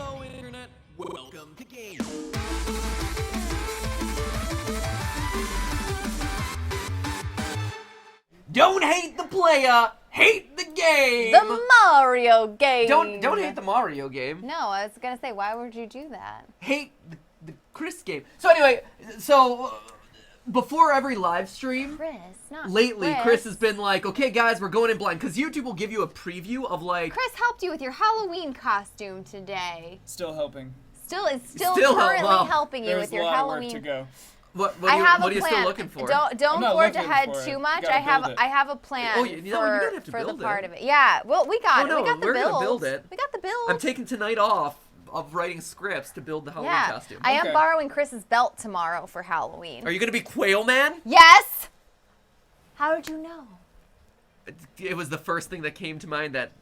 Hello, Internet. Welcome to Game. Don't hate the player, hate the game. The Mario game. Don't hate the Mario game. No, I was gonna say, why would you do that? Hate the Chris game. So anyway, before every live stream, lately Chris has been like, okay guys, we're going in blind, because YouTube will give you a preview of like... Chris helped you with your Halloween costume today. Still helping. Still currently helping you with your Halloween. There's a lot of work to go. What are you plan. still looking for? Don't forge ahead too much. I have a plan you don't have to for the build part it. of it. Yeah, well, we got it. We got the we're build. gonna build it. We got the build. I'm taking tonight off of writing scripts to build the Halloween costume. I am borrowing Chris's belt tomorrow for Halloween. Are you gonna be Quail Man? Yes! How did you know? It was the first thing that came to mind that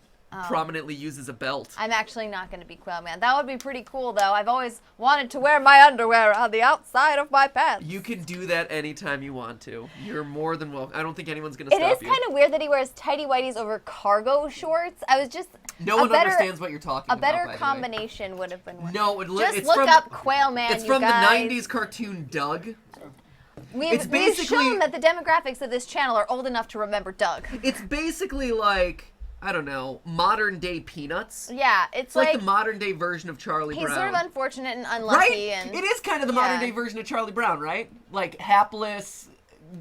prominently uses a belt. I'm actually not going to be Quail Man. That would be pretty cool, though. I've always wanted to wear my underwear on the outside of my pants. You can do that anytime you want to. You're more than welcome. I don't think anyone's going to stop you. It is kind of weird that he wears tighty whities over cargo shorts. I was just... No one understands what you're talking about, A better combination would have been... No, just look up Quail Man, It's from the 90s cartoon Doug. We've shown that the demographics of this channel are old enough to remember Doug. It's basically like... I don't know, modern day Peanuts. Yeah, it's like the modern day version of Charlie Brown. He's sort of unfortunate and unlucky. Right? And it is kind of the modern day version of Charlie Brown, right? Like hapless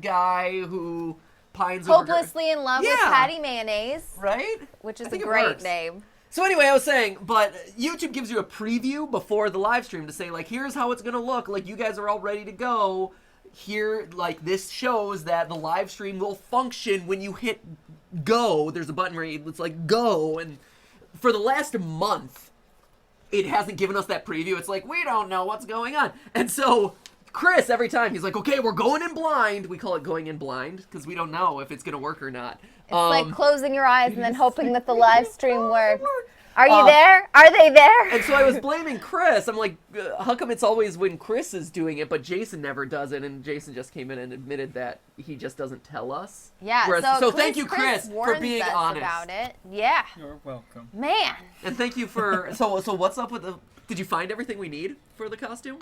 guy who pines hopelessly in love with Patty Mayonnaise. Right? Which is a great name. So anyway, I was saying, but YouTube gives you a preview before the live stream to say, like, here's how it's going to look. Like, you guys are all ready to go. Here, like, this shows that the live stream will function when you hit go. There's a button where it's like go, and for the last month it hasn't given us that preview. It's like, we don't know what's going on. And so Chris, every time he's like, okay, we're going in blind. We call it going in blind because we don't know if it's gonna work or not. It's like closing your eyes and then hoping that the live stream works. Are you there? Are they there? And so I was blaming Chris. I'm like, how come it's always when Chris is doing it, but Jason never does it? And Jason just came in and admitted that he just doesn't tell us. Yeah. So thank you, Chris, for being honest about it. Yeah. You're welcome. Man. And thank you for. So what's up with the? Did you find everything we need for the costume?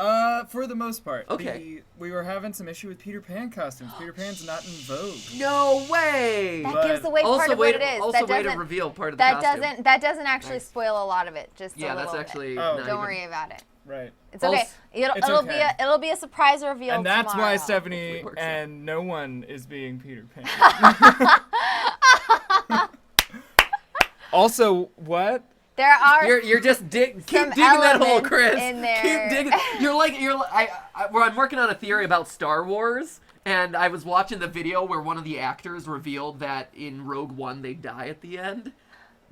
For the most part. Okay. We were having some issue with Peter Pan costumes. Peter Pan's not in vogue. No way! That gives away part of what it is. Also, way to reveal part of the costume. That doesn't actually spoil a lot of it. Just a little that's actually. bit. Don't worry about it. Right. It's okay. It'll be a surprise reveal. And that's tomorrow. why Stephanie and no one is being Peter Pan. Also, what? There are. You're just keep digging that hole, Chris. In there. Keep digging. I'm working on a theory about Star Wars, and I was watching the video where one of the actors revealed that in Rogue One they die at the end,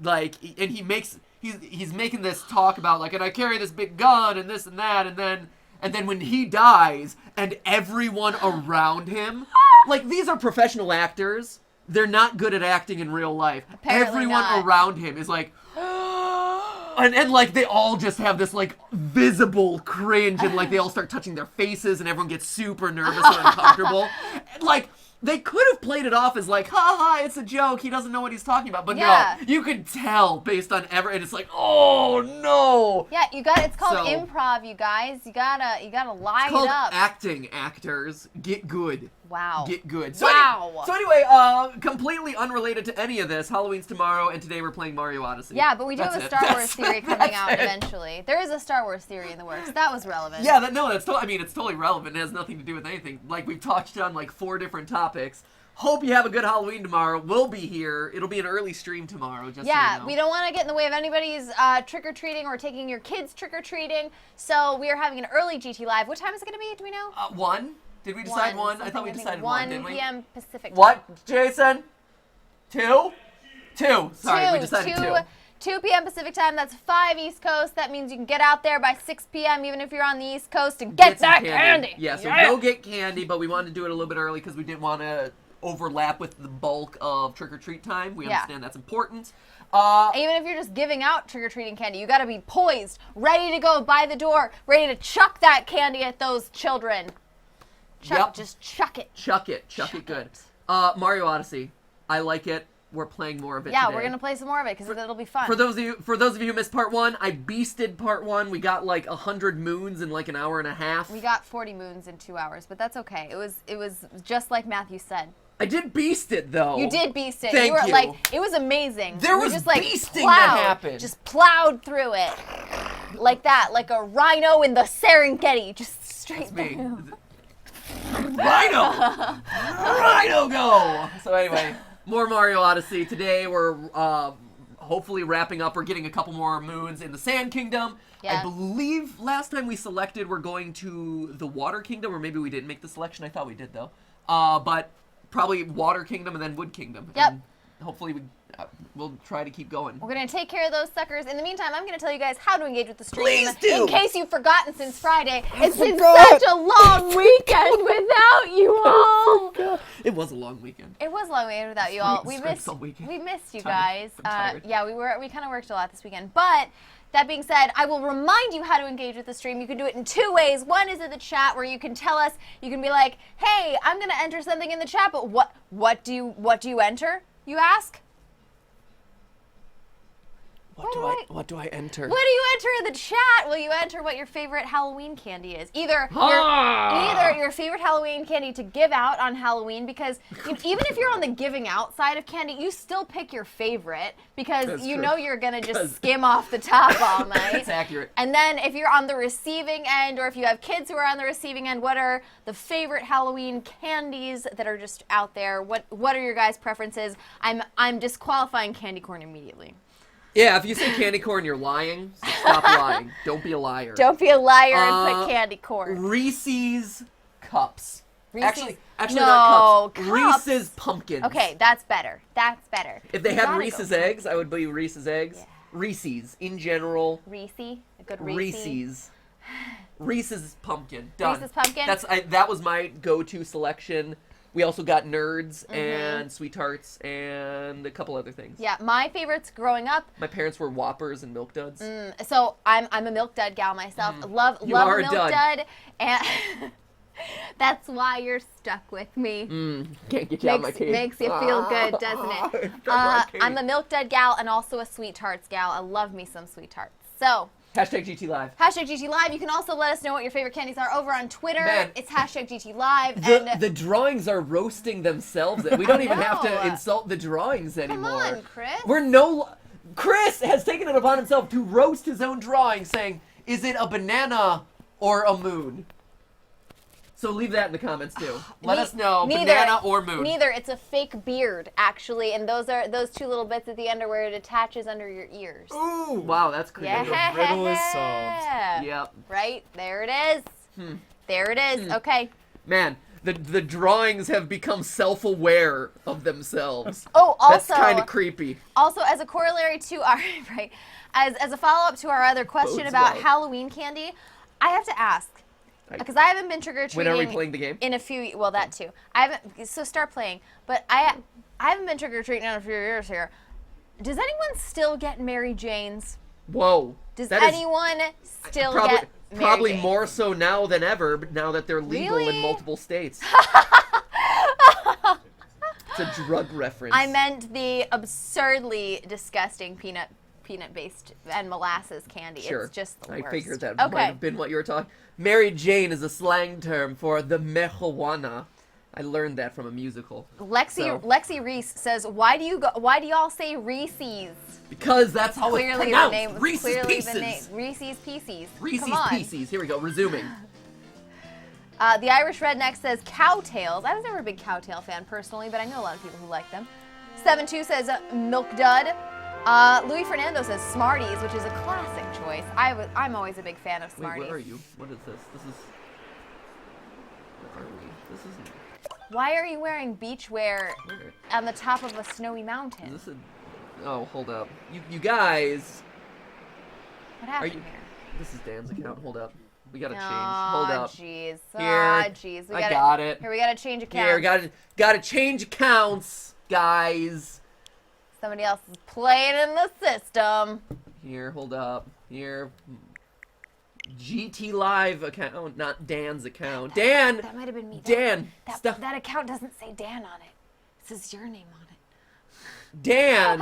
like, and he's making this talk about like, and I carry this big gun and this and that, and then when he dies and everyone around him, like, these are professional actors. They're not good at acting in real life. Apparently everyone not. around him is like. And like they all just have this like visible cringe, and like they all start touching their faces, and everyone gets super nervous and uncomfortable. Like they could have played it off as like, ha, it's a joke. He doesn't know what he's talking about. But no, you could tell based on and it's like, oh no. Yeah, it's called improv, you guys. You gotta lie it up. It's called acting, actors. Get good. Wow. Get good. So anyway, completely unrelated to any of this, Halloween's tomorrow, and today we're playing Mario Odyssey. Yeah, but we do have a Star Wars theory coming out eventually. There is a Star Wars theory in the works. That was relevant. Yeah, it's totally relevant. It has nothing to do with anything. Like, we've touched on, like, 4 different topics. Hope you have a good Halloween tomorrow. We'll be here. It'll be an early stream tomorrow, just so you know. We don't want to get in the way of anybody's trick-or-treating or taking your kids trick-or-treating. So we are having an early GTLive. What time is it going to be? Do we know? 1? Did we decide 1? I thought we decided 1, didn't we? 1 p.m. Pacific time. What, Jason? 2? 2. Sorry, we decided 2. 2 p.m. Pacific time. That's 5 East Coast. That means you can get out there by 6 p.m. even if you're on the East Coast and get that candy. Yeah, so go get candy, but we wanted to do it a little bit early because we didn't want to overlap with the bulk of trick-or-treat time. We understand that's important. Even if you're just giving out trick-or-treating candy, you got to be poised, ready to go by the door, ready to chuck that candy at those children. Just chuck it. Chuck it good. Mario Odyssey. I like it. we're playing more of it Yeah, today. we're gonna play some more of it because it'll be fun. For those of you who missed part 1, I beasted part 1. We got like 100 moons in like an hour and a half. We got 40 moons in 2 hours, but that's okay. It was just like Matthew said. I did beast it though. You did beast it. Thank you were you. like, it was amazing. There You was just, like, beasting that happened. Just plowed through it. Like that, like a rhino in the Serengeti, just straight That's me. through. Rhino! Rhino go! So anyway, more Mario Odyssey. Today we're hopefully wrapping up. We're getting a couple more moons in the Sand Kingdom. Yeah. I believe last time we selected we're going to the Water Kingdom, or maybe we didn't make the selection. I thought we did though. But probably Water Kingdom and then Wood Kingdom. Yep. And hopefully we'll try to keep going. We're going to take care of those suckers. In the meantime, I'm going to tell you guys how to engage with the stream. Please do. In case you've forgotten since Friday. It's been such a long weekend without you all. It was a long weekend. It was a long weekend without you all. We spent all weekend. We missed you Tired. guys. I'm tired. Yeah, we kind of worked a lot this weekend. But that being said, I will remind you how to engage with the stream. You can do it in 2 ways. One is in the chat where you can tell us, you can be like, hey, I'm going to enter something in the chat, but what do you enter, you ask? What do I enter? What do you enter in the chat? Will you enter what your favorite Halloween candy is? Either your favorite Halloween candy to give out on Halloween, because even if you're on the giving out side of candy, you still pick your favorite because That's you true. know you're going to just skim off the top all night. That's accurate. And then if you're on the receiving end, or if you have kids who are on the receiving end, what are the favorite Halloween candies that are just out there? What are your guys' preferences? I'm disqualifying candy corn immediately. Yeah, if you say candy corn, you're lying. So stop lying. Don't be a liar. Don't be a liar and put candy corn. Reese's cups. Reese's- Actually, No, not cups. cups. Reese's pumpkins. Okay, that's better. That's better. If they You had gotta Reese's go. eggs, I would believe Reese's eggs. Yeah. Reese's in general. Reese, a good Reese. Reese's. Reese's pumpkin. Done. Reese's pumpkin? That was my go-to selection. We also got Nerds and Sweet Tarts and a couple other things. Yeah, my favorites growing up. My parents were Whoppers and Milk Duds. So I'm a Milk Dud gal myself. Love You are a Milk dud. Dud, and that's why you're stuck with me. Can't get you out of my cage. Makes you feel good, doesn't it? I'm a Milk Dud gal and also a Sweet Tarts gal. I love me some Sweet Tarts. So. Hashtag GTLive. Hashtag GTLive. You can also let us know what your favorite candies are over on Twitter. Man. It's hashtag GTLive. The drawings are roasting themselves. We don't even have to know. insult the drawings Come anymore. on, Chris. Chris has taken it upon himself to roast his own drawing, saying, "Is it a banana or a moon?" So leave that in the comments too. Let us know, banana or moon. Neither. It's a fake beard, actually, and those two little bits at the end are where it attaches under your ears. Ooh. Wow, that's creative. Yeah. The riddle is solved. Yep. Right there it is. There it is. Okay. Man, the drawings have become self-aware of themselves. Oh, That's also, kind of creepy. also as a corollary to our right, as a follow up to our other question Bodes about well. Halloween candy, I have to ask. Because I haven't been trick or treating. When are we playing the game? In a few. Well, that too. I haven't. So start playing. But I haven't been trick or treating in a few years here. Does anyone still get Mary Janes? Whoa. Does that is anyone still probably, get Mary probably Janes? more so now than ever, but now that they're legal in Really? multiple states. It's a drug reference. I meant the absurdly disgusting peanut-based and molasses candy. Sure. It's just the I worst. figured that might Okay. have been what you were talking. Mary Jane is a slang term for the marijuana. I learned that from a musical. Lexi Reese says, "Why do y'all say Reese's?" Because that's how it's Clearly the pronounced. name. Reese's Clearly Pieces. the name. Reese's Pieces. Reese's Come on. Pieces. Here we go. Resuming. The Irish Redneck says Cowtails. I was never a big Cowtail fan personally, but I know a lot of people who like them. 7-2 says Milk Dud. Louis Fernando says Smarties, which is a classic choice. I'm always a big fan of Wait, Smarties. where are you? What is this? This is. Where are we? This is. Why are you wearing beachwear Where? on the top of a snowy mountain? Is this a? Oh, hold up. You guys. What happened you- here? This is Dan's account. Hold up. We gotta change. Oh, Hold up. jeez. Here. Jeez. I got it. Here, we gotta change accounts. Here, gotta change accounts, guys. Somebody else is playing in the system. Here, hold up. Here. GTLive account, not Dan's account. Dan! That might have been me. Dan! Stop. That account doesn't say Dan on it. It says your name on it. Dan!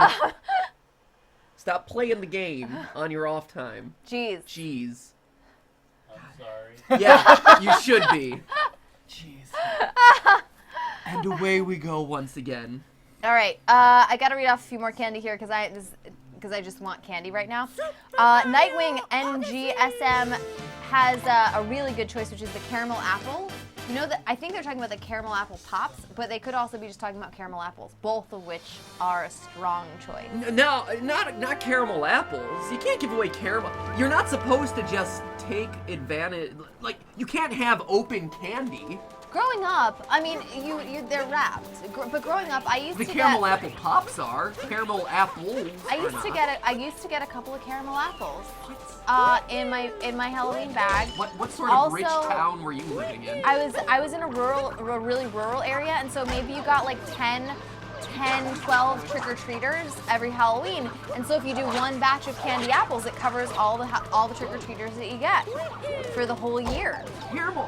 Stop playing the game on your off time. Jeez. I'm sorry. Yeah, you should be. Jeez. And away we go once again. All right, I gotta read off a few more candy here because I just want candy right now. Nightwing NGSM has a really good choice, which is the caramel apple. You know that I think they're talking about the caramel apple pops, but they could also be just talking about caramel apples, both of which are a strong choice. No, not caramel apples. You can't give away caramel. You're not supposed to just take advantage. Like, you can't have open candy. Growing up, I mean, they're wrapped. But growing up, I used The to caramel get. apple pops are. Caramel apples. I used to get a couple of caramel apples. In my Halloween bag. What sort of rich town were you living in? I was in a really rural area, and so maybe you got like 10, 12 trick-or-treaters every Halloween. And so if you do one batch of candy apples, it covers all the trick-or-treaters that you get for the whole year. Caramel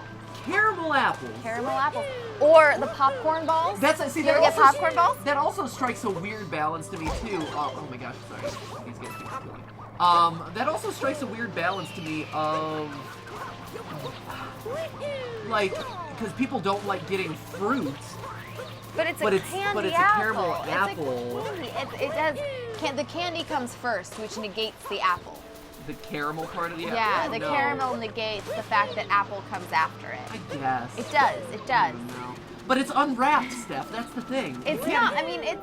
apples. Caramel apples. Or the popcorn balls. You ever get popcorn balls? That also strikes a weird balance to me too. Oh my gosh, sorry. He's getting too silly. That also strikes a weird balance to me of, like, because people don't like getting fruit. But it's a candy caramel apple. apple. It has the candy comes first, which negates the apple. The caramel part of the apple? Yeah, the No. caramel negates the fact that apple comes after it. I guess. It does. It does. No. But it's unwrapped, Steph. That's the thing. It's You can't- not. I mean, it's.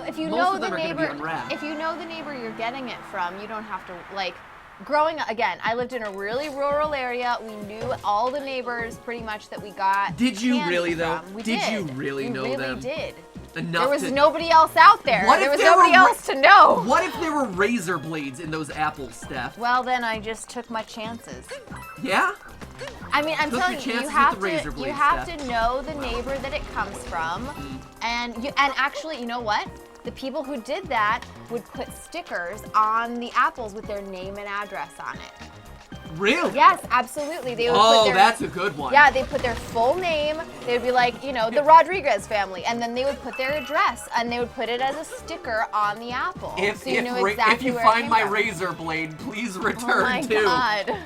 If you Most know of the them are gonna be neighbor, unwrapped. if you know the neighbor you're getting it from, you don't have to like. Growing up, again, I lived in a really rural area. We knew all the neighbors pretty much that we got. Did you candy really, though? from. We Did did. you really know them? We really did. Enough There was to... nobody else out there. What if There was there nobody were else to know. What if there were razor blades in those apples, Steph? Well, then I just took my chances. Yeah? I mean, I'm Took telling your you, chances with the razor you blade, have Steph. to know the neighbor that it comes from, and actually, you know what? The people who did that would put stickers on the apples with their name and address on it. Really? Yes, absolutely. They would put their, that's a good one. Yeah, they put their full name. They would be like, the Rodriguez family, and then they would put their address, and they would put it as a sticker on the apple, so you knew exactly if you where it find came my from. razor blade, please Oh return my too. God.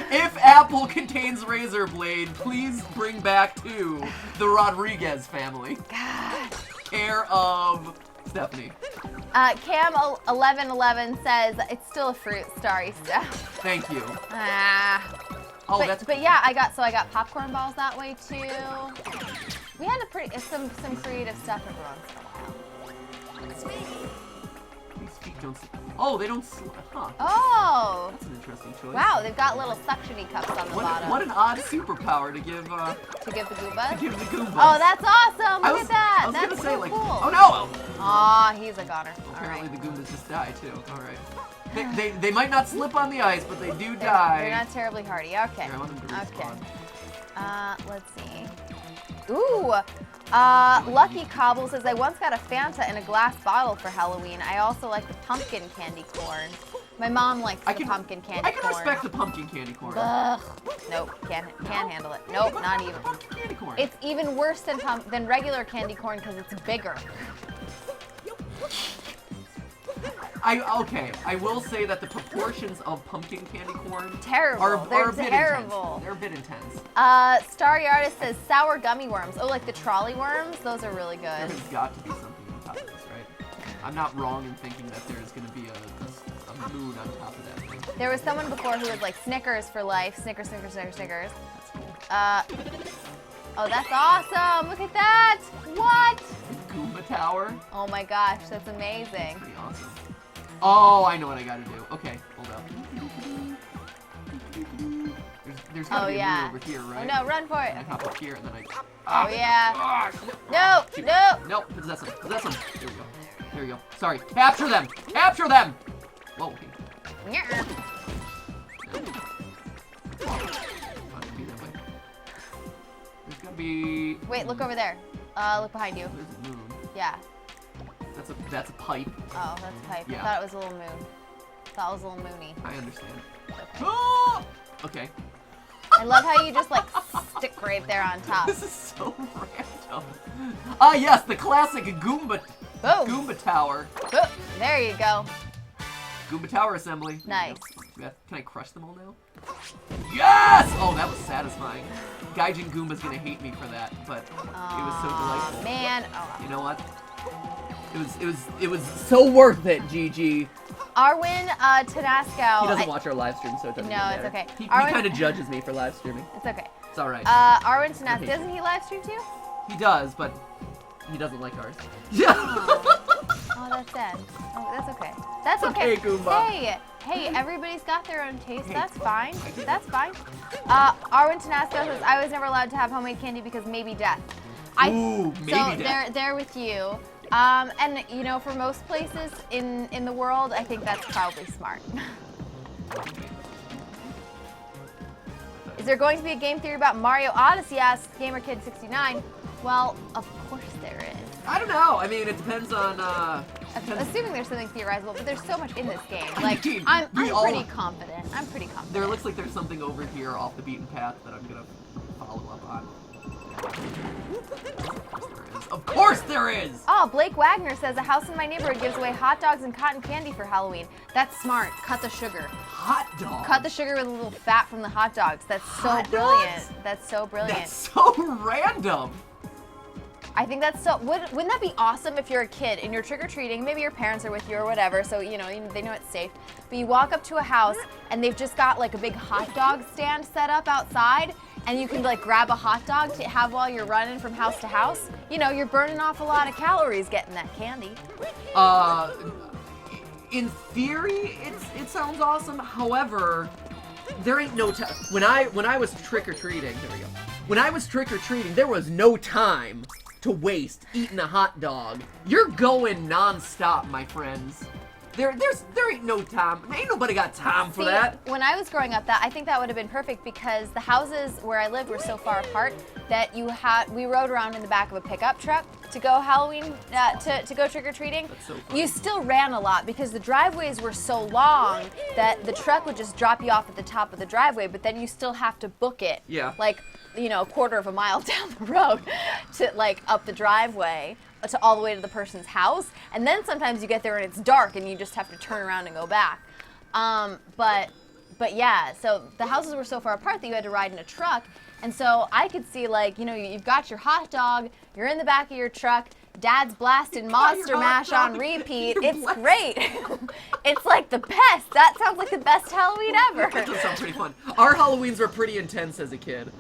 If apple contains razor blade, please bring back to the Rodriguez family. God. Care of Stephanie. Cam1111 says it's still a fruit. Sorry, Steph. Thank you. Oh, that's but yeah, I got popcorn balls that way too. We had some creative stuff every once in a while. These feet don't. Oh, they don't. Huh. Oh. That's an interesting choice. Wow, they've got little suctiony cups on the bottom. What an odd superpower to give. To give the Goombas? To give the Goombas. Oh, that's awesome! Look at that. I was That's gonna so say like. cool. Oh no! Aw, he's a goner. All Apparently right. the Goombas just die too. All right. They might not slip on the ice, but they do They're die. not terribly hardy. Okay. Here, I want them to Okay. respawn. Let's see. Ooh. Lucky Cobble says, I once got a Fanta in a glass bottle for Halloween. I also like the pumpkin candy corn. My mom likes the pumpkin candy corn. I can respect the pumpkin candy corn. Ugh. Nope, can't handle it. Nope, not even. Pumpkin candy corn. It's even worse than regular candy corn because it's bigger. I will say that the proportions of pumpkin candy corn Terrible. are They're a bit terrible. intense. They're a bit intense. Starry Artist says sour gummy worms. Oh, like the trolley worms? Those are really There good. has got to be something on top of this, right? I'm not wrong in thinking that there's going to be a moon on top of that thing. There was someone before who was like Snickers for life. Snickers, Snickers, Snickers, Snickers. That's cool. Oh, that's awesome. Look at that. What? The Goomba Tower. Oh my gosh, that's amazing. Pretty awesome. Oh, I know what I gotta do. Okay, hold up. There's gotta be a moon over here, right? Oh no, run for it. I hop up here and then Oh yeah. No! No, no. Nope, possess them. Possess them. There we go. There we go. Sorry. Capture them! Capture them! Whoa, okay. Yeah. There's gotta be... Wait, look over there. Look behind you. There's a moon. Yeah. That's a pipe. Oh, that's a pipe. Yeah. I thought it was a little moon. Thought it was a little moony. I understand. Okay. Oh! Okay. I love how you just like stick right there on top. This is so random. Ah, yes, the classic Goomba Boom. Goomba Tower. Boom. There you go. Goomba Tower assembly. Nice. Can I crush them all now? Yes! Oh, that was satisfying. Gaijin Goomba's gonna hate me for that, but it was so delightful. Man. You know what? It was so worth it, GG. Arwin Tedasco. He doesn't watch our live stream, so it doesn't No, really it's matter. okay. He Arwen- kind of judges me for live streaming. It's okay. It's all right. Arwin Tedasco, doesn't he live stream too? He does, but he doesn't like ours. Yeah. Oh, that's sad. Oh, that's okay. That's Okay, okay. Goomba. Hey, everybody's got their own taste. Hey. That's fine. That's fine. Arwin Tedasco says, I was never allowed to have homemade candy because maybe death. Ooh, maybe so death. they're with you. And you know, for most places in the world, I think that's probably smart. Is there going to be a game theory about Mario Odyssey? Asks GamerKid69. Well, of course there is. I don't know. I mean, it depends on. Assuming there's something theorizable, but there's so much in this game. Like, mean, I'm we all- pretty confident. I'm pretty confident. There looks like there's something over here off the beaten path that I'm gonna follow up on. Of course there is! Oh, Blake Wagner says a house in my neighborhood gives away hot dogs and cotton candy for Halloween. That's smart. Cut the sugar. Hot dog. Cut the sugar with a little fat from the hot dogs. That's so Hot brilliant. dogs? That's so brilliant. That's so random. I think that's so. Wouldn't that be awesome if you're a kid and you're trick or treating? Maybe your parents are with you or whatever, so you know they know it's safe. But you walk up to a house and they've just got like a big hot dog stand set up outside, and you can like grab a hot dog to have while you're running from house to house. You know, you're burning off a lot of calories getting that candy. In theory, it sounds awesome. However, there ain't no time. When I was trick or treating, there we go. When I was trick or treating, there was no time to waste eating a hot dog. You're going non-stop, my friends. There ain't no time. Ain't nobody got time for See, that. when I was growing up, I think that would have been perfect because the houses where I lived were so far apart that we rode around in the back of a pickup truck to go Halloween to go trick or treating. so funny. You still ran a lot because the driveways were so long that the truck would just drop you off at the top of the driveway, but then you still have to book it. Yeah. Like, you know, a quarter of a mile down the road to like up the driveway to all the way to the person's house, and then sometimes you get there and it's dark and you just have to turn around and go back. But yeah, so the houses were so far apart that you had to ride in a truck, and so I could see, like, you know, you've got your hot dog, you're in the back of your truck, Dad's blasting Monster your hot Mash on dog. repeat. You're It's blessed. great. It's like the best. That sounds like the best Halloween ever. That does sound pretty fun. Our Halloweens were pretty intense as a kid.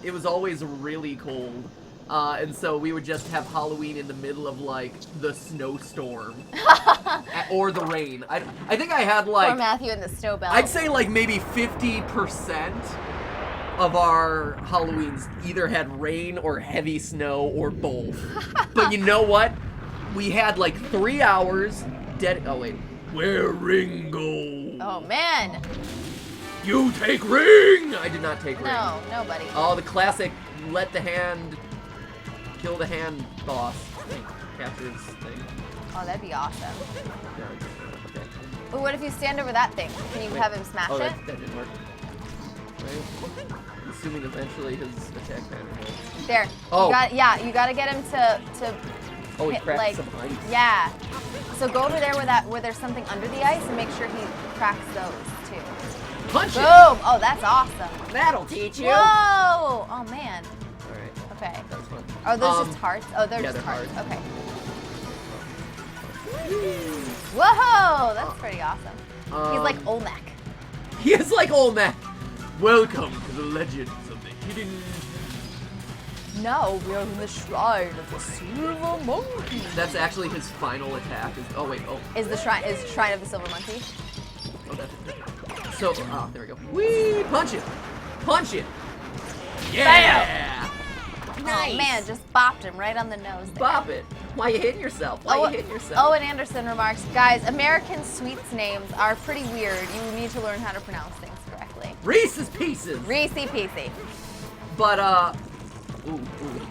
It was always really cold. And so we would just have Halloween in the middle of, like, the snowstorm. Or the rain. I think I had, Poor like, Matthew and the snowbell. I'd say, like, maybe 50% of our Halloweens either had rain or heavy snow or both. But you know what? We had, like, 3 hours oh, wait. Where ring go? Oh man. You take ring! I did not take ring. No, nobody. Oh, the classic let the hand kill the hand boss thing. Captures thing. Oh, that'd be awesome. Okay. But what if you stand over that thing? Can you Wait. have him smash Oh, it? that didn't work. Right. Assuming eventually his attack pattern will. There. Oh. You gotta get him to Oh, he hit, cracked like, some ice. yeah. So go over there where there's something under the ice and make sure he cracks those too. Punch Boom! it! Oh, that's awesome. That'll teach you! Whoa! Oh man. Alright, Okay. that was fun. Are those just hearts? Oh, they're yeah, just they're hearts. hearts. Okay. Whoa! That's pretty awesome. He's like Olmec. He is like Olmec! Welcome to the legends of the hidden... No, we are in the shrine of the silver monkey. That's actually his final attack. Oh, wait, oh. Is shrine of the silver monkey? Oh, that's it. So, oh, there we go. Whee! Punch it! Punch it! Yeah! Nice! Oh man, just bopped him right on the nose there. Bop it! Why you hitting yourself? Why you hitting yourself? Owen Anderson remarks, guys, American sweets names are pretty weird. You need to learn how to pronounce things correctly. Reese's Pieces! Reese-y Peasy. But, ooh,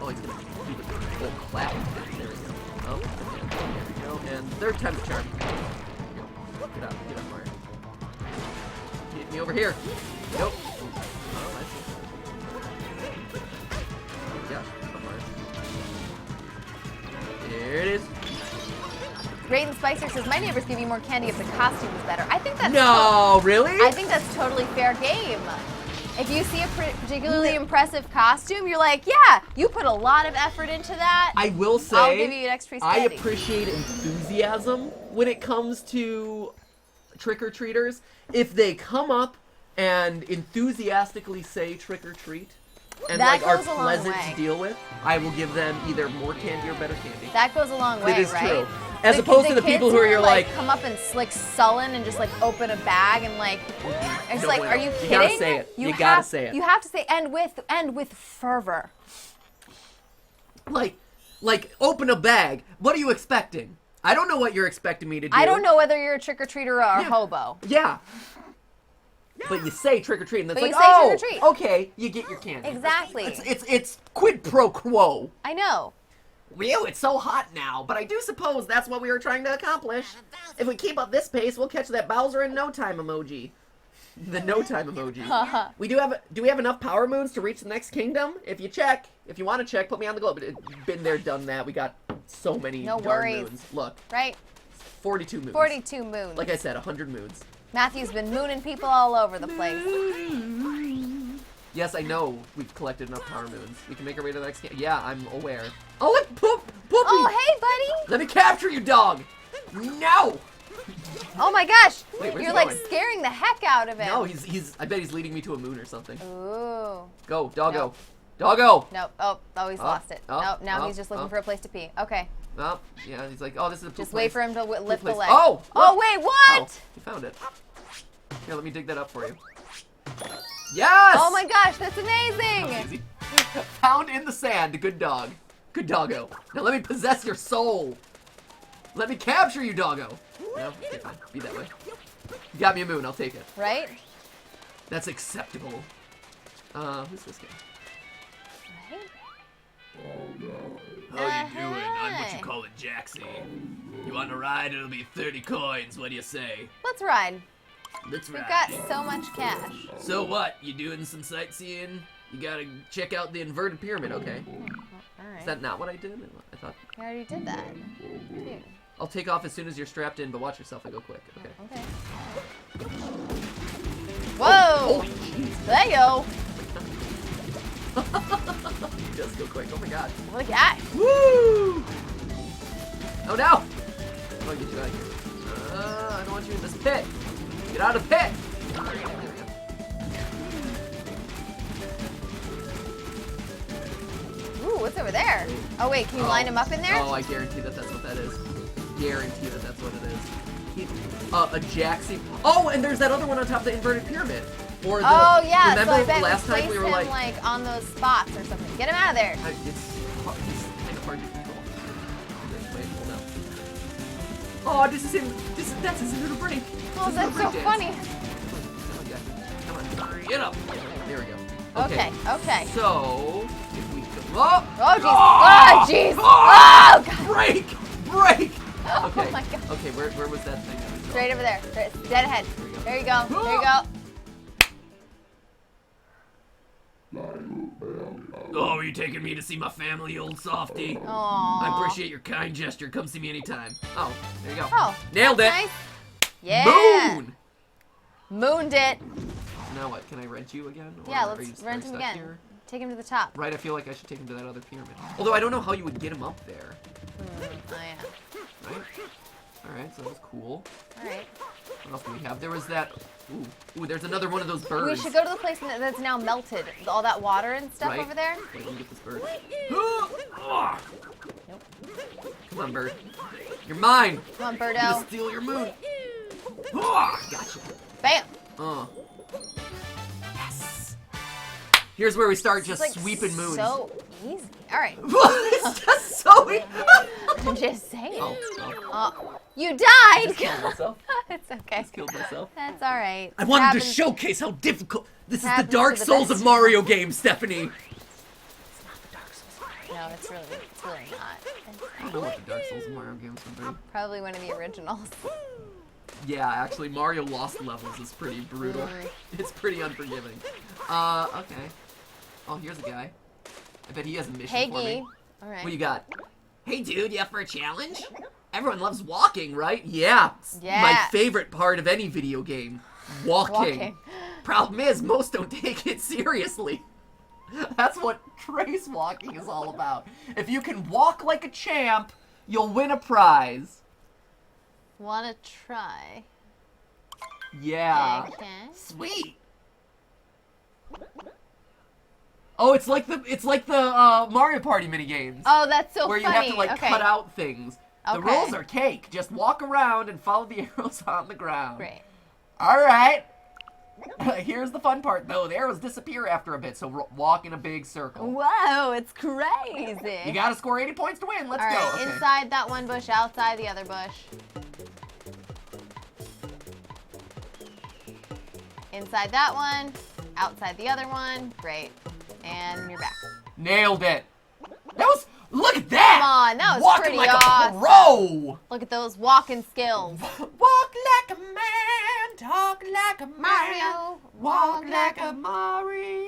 oh, he's gonna do the full clap. There we go. Oh, and there we go. And third time's a charm. Get up, Mario. Get me over here. Nope. Oh, I see. Yeah, come on. There it is. Graydon Spicer says, my neighbors give you more candy if the costume is better. I think that's No, really? I think that's totally fair game. If you see a particularly impressive costume, you're like, yeah, you put a lot of effort into that. I will say, I'll give you an extra piece of I candy. appreciate enthusiasm when it comes to trick-or-treaters. If they come up and enthusiastically say trick-or-treat, and That like are goes a long pleasant way. to deal with, I will give them either more candy or better candy. That goes a long way, It is right? true. As opposed to the people who are kids like, come up and like sullen and just like open a bag and like, it's No, like, no, are you you kidding? gotta say it. You gotta say it. You have to say, and with fervor. like open a bag. What are you expecting? I don't know what you're expecting me to do. I don't know whether you're a trick-or-treater or a Yeah. hobo. Yeah. But you say trick-or-treat, and it's But like, you say oh, trick-or-treat. okay, you get your candy. Exactly. It's quid pro quo. I know. Whew, it's so hot now, but I do suppose that's what we were trying to accomplish. If we keep up this pace, we'll catch that Bowser in no time emoji. The no time emoji. Do we have enough power moons to reach the next kingdom? If you want to check, put me on the globe. Been there, done that. We got so many No darn worries. moons. Look, Right? 42 moons. 42 moons. Like I said, 100 moons. Matthew's been mooning people all over the place. Yes, I know we've collected enough power moons. We can make our way to the next game. Yeah, I'm aware. Oh, look, Poopy! Oh, hey, buddy! Let me capture you, dog! No! Oh my gosh! Wait, where's You're he like going? scaring the heck out of him. No, I bet he's leading me to a moon or something. Ooh. Go, doggo. Nope. Doggo! Nope. Oh, he's lost it. Nope, now he's just looking for a place to pee. Okay. Oh, yeah, he's like, oh, this is a poop Just place. wait for him to lift the place. leg. Oh! Oh, look. wait, Oh, what? you found it. Here, let me dig that up for you. Yes! Oh my gosh, that's That amazing! was easy. Found in the sand, good dog. Good doggo. Now let me possess your soul. Let me capture you, doggo. No? Okay, fine. Be that way. You got me a moon, I'll take it. Right? That's acceptable. Who's this guy? How you doing? I'm what you call a Jaxie. You want to ride? It'll be 30 coins. What do you say? Let's ride. Let's We've ride. got so much cash. So what? You doing some sightseeing? You gotta check out the inverted pyramid, okay? All right. Is that not what I did? I thought. I already did that. Dude. I'll take off as soon as you're strapped in, but watch yourself. I go quick. Okay. Okay. Whoa! Holy jeez. There you go. Just go quick. Oh my god. Look at. Woo! Oh no! I want to get you out of here. I don't want you in this pit. Get out of the pit! There we go. Ooh, what's over there? Oh wait, can you line him up in there? Oh, I guarantee that that's what that is. Guarantee that that's what it is. A Jaxie. Oh, and there's that other one on top of the inverted pyramid. Or the, Oh yeah, remember so I bet last we time we placed were him like, on those spots or something. Get him out of there. It's kind of hard to control. Wait, hold on. Oh, that's his little break. Oh, This is that's a so break funny. dance. Come on, get up. There we go. Okay, okay. So, if we go, oh, Oh jeez. Oh jeez. Oh god. break. Okay. Oh my god. Okay, where was that thing? That was Straight over there. Dead ahead. There you go. There you go. Oh, are you taking me to see my family, old softy? Aww. I appreciate your kind gesture. Come see me anytime. Oh, there you go. Oh, Nailed it. nice. Yeah. Moon. Mooned it. Now what? Can I rent you again? Or Yeah, are you let's are rent you him stuck again. here? Take him to the top. Right, I feel like I should take him to that other pyramid. Although I don't know how you would get him up there. Oh yeah. Right? Alright, so that was cool. All right. What else do we have? There was that... Ooh, there's another one of those birds. We should go to the place that's now melted. All that water and stuff Right. over there. Wait, let me get this bird. Nope. Come on, bird. You're mine! Come on, I'm gonna Birdo. steal your moon. Gotcha. Bam. Yes. Here's where we start just It's like sweeping moons. So easy. All right. It's just so easy. I'm just saying. Oh. You died. Killed myself. It's okay. Killed myself. That's all right. I wanted to Happens- showcase how difficult. This is the happens Dark to the Souls best. of Mario games, Stephanie. No, it's really not. I don't know what the Dark Souls of Mario games would be. Probably one of the originals. Yeah, actually, Mario Lost Levels is pretty brutal. It's pretty unforgiving. Okay. Oh, here's a guy. I bet he has a mission for Peggy. me. All right. What you got? Hey, dude, you up for a challenge? Everyone loves walking, right? Yeah. Yeah. My favorite part of any video game. Walking. Problem is, most don't take it seriously. That's what trace walking is all about. If you can walk like a champ, you'll win a prize. Wanna try? Yeah. Okay. Sweet. Oh, it's like the Mario Party mini games. Oh, that's so where funny. you have to like okay. cut out things. The Okay. rules are cake. Just walk around and follow the arrows on the ground. Great. All right. Here's the fun part, though. The arrows disappear after a bit, so walk in a big circle. Whoa, it's crazy. You gotta score 80 points to win. Let's All go. right, Okay. inside that one bush, outside the other bush. Inside that one, outside the other one. Great. And you're back. Nailed it. That was. Look at that. Come on, that was Walking pretty like awesome. a pro. Look at those walking skills. Walk like a man, talk like a man. Mario, Walk like a Mario.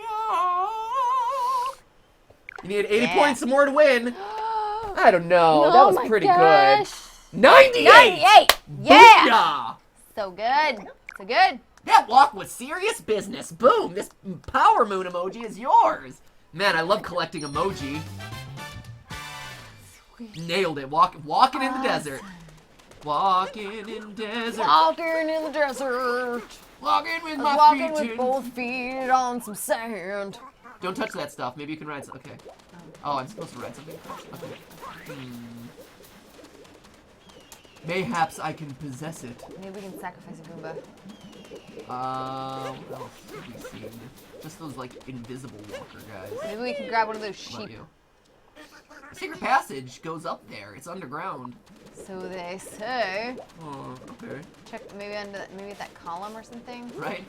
You need 80 Yeah. points more to win. I don't know. Oh That was my pretty gosh. good. 98. 98. Yeah. Booyah. So good. So good. That walk was serious business. Boom. This power moon emoji is yours. Man, I love collecting emoji. Nailed it. Walking in the desert. Walking in desert. Walking in the desert. Walking with my Walking feet. with both feet on some sand. Don't touch that stuff. Maybe you can ride some. Okay. Oh, I'm supposed to ride something. Okay. Mayhaps I can possess it. Maybe we can sacrifice a Goomba. What else have we seen? Just those, like, invisible walker guys. Maybe we can grab one of those How about sheep. you? The secret passage goes up there. It's underground. So they say. Oh, okay. Check maybe maybe that column or something. Right?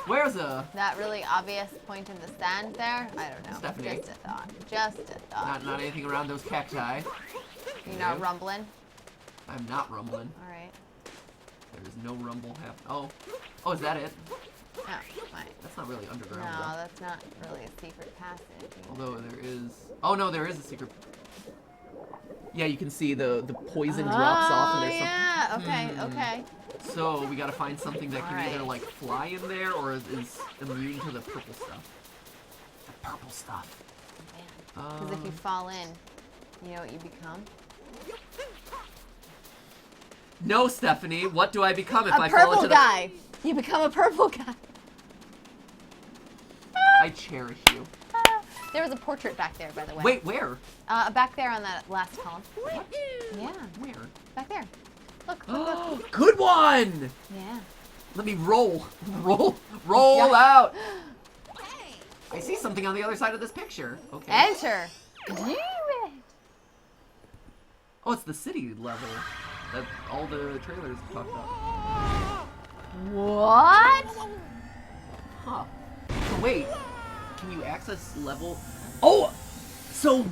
Where's That really obvious point in the sand there. I don't know. Stephanie. Just a thought. Just a thought. not anything around those cacti? You're not rumbling. I'm not rumbling. All right. There's no rumble happening. Oh, is that it? Oh, fine. That's not really underground. No, though. that's not really a secret passage. Although there is. Oh no, there is a secret. Yeah, you can see the poison drops off, and there's yeah. something. Okay. Okay. So we gotta find something that can either Alright. like fly in there or is immune to the purple stuff. The purple stuff. Because if you fall in, you know what you become? No, Stephanie. What do I become if A I fall into purple the? guy. You become a purple guy. I cherish you. There was a portrait back there, by the way. Wait, where? Back there on that last column. Yeah, Where? back there. Look, look, look. Good one. Yeah. Let me roll Yeah. out. I see something on the other side of this picture. Okay. Enter. Do it. Oh, it's the city level that all the trailers talked about. What? Huh. So wait, can you access level? Oh, so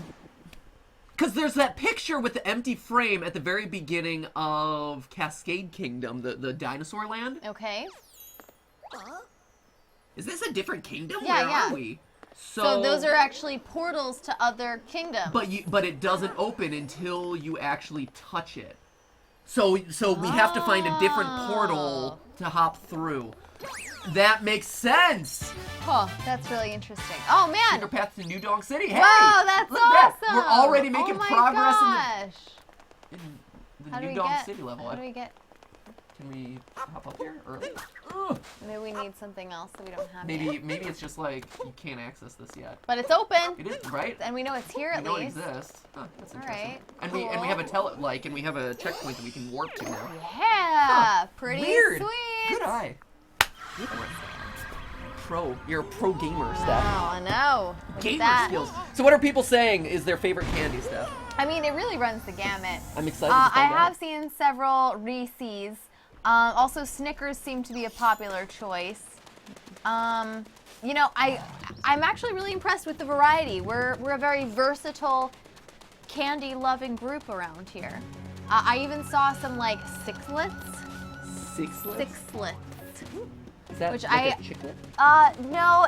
because there's that picture with the empty frame at the very beginning of Cascade Kingdom, the dinosaur land. Okay. Is this a different kingdom? Yeah, Where yeah. are we? So those are actually portals to other kingdoms. But it doesn't open until you actually touch it. So we have to find a different portal to hop through. That makes sense. Oh, that's really interesting. Oh man. Secret path to New Dong City. Hey, Wow, that's look at awesome. that. We're already making oh my progress gosh. in the How do New we Dong get? City level. How do we get? Can we hop up here? Or, ugh. Maybe we need something else that we don't have Maybe yet. maybe it's just like you can't access this yet. But it's open. It is, right? And we know it's here We at know least. it exists. Huh, that's All interesting. right, And we have a we have a checkpoint that we can warp to now. Yeah. Pretty Weird. sweet. Good eye. You're a pro gamer, Oh, Steph. I know. Look at Gamer that. skills. So what are people saying is their favorite candy, Steph? I mean, it really runs the gamut. I'm excited to I find out. have seen several Reese's. Also, Snickers seem to be a popular choice. You know, I'm actually really impressed with the variety. We're a very versatile, candy-loving group around here. I even saw some like sixlets. Sixlets. Is that which like a chiclet? No,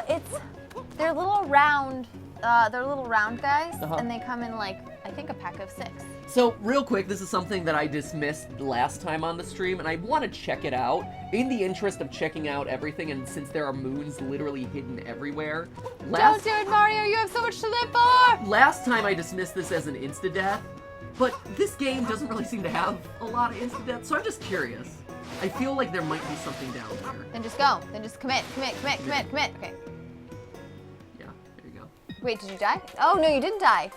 they're little round guys, Uh-huh. and they come in like I think a pack of 6. So, real quick, this is something that I dismissed last time on the stream, and I want to check it out. In the interest of checking out everything, and since there are moons literally hidden everywhere, Don't do it, Mario. You have so much to live for. last time I dismissed this as an insta-death, but this game doesn't really seem to have a lot of insta-deaths, so I'm just curious. I feel like there might be something down there. Then just go. Then just commit. Okay. Yeah, there you go. Wait, did you die? Oh, no, you didn't die.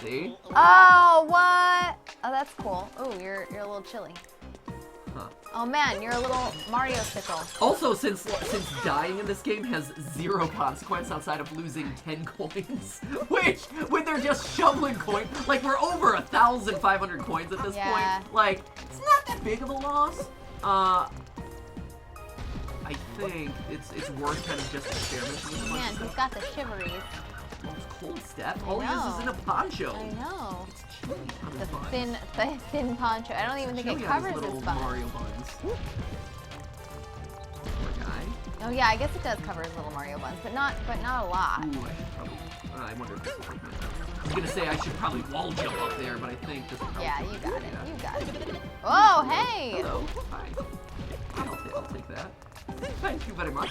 See? Oh, what? Oh, that's cool. Oh, you're a little chilly. Huh. Oh, man, you're a little Mario sickle. Also, since dying in this game has 0 consequence outside of losing 10 coins, which, when they're just shoveling coins, like, we're over 1,500 coins at this Yeah. point. Like, it's not that big of a loss. I think it's worth kind of just experimenting with a bunch Man, of he's stuff. got the shiveries. It's cold, Steph. I All he is know. in a poncho. I know. It's chilly on The his buns. thin poncho. I don't even think Chilly it on covers little his butt. Mario buns. Poor guy. Oh yeah, I guess it does cover his little Mario buns, but not a lot. Ooh, I should probably. I wonder if this is like my. I was gonna say I should probably wall jump up there, but I think this is probably. Yeah, you got it. You got it. Oh, hey! Hello. Hi. I'll take that. Thank you very much.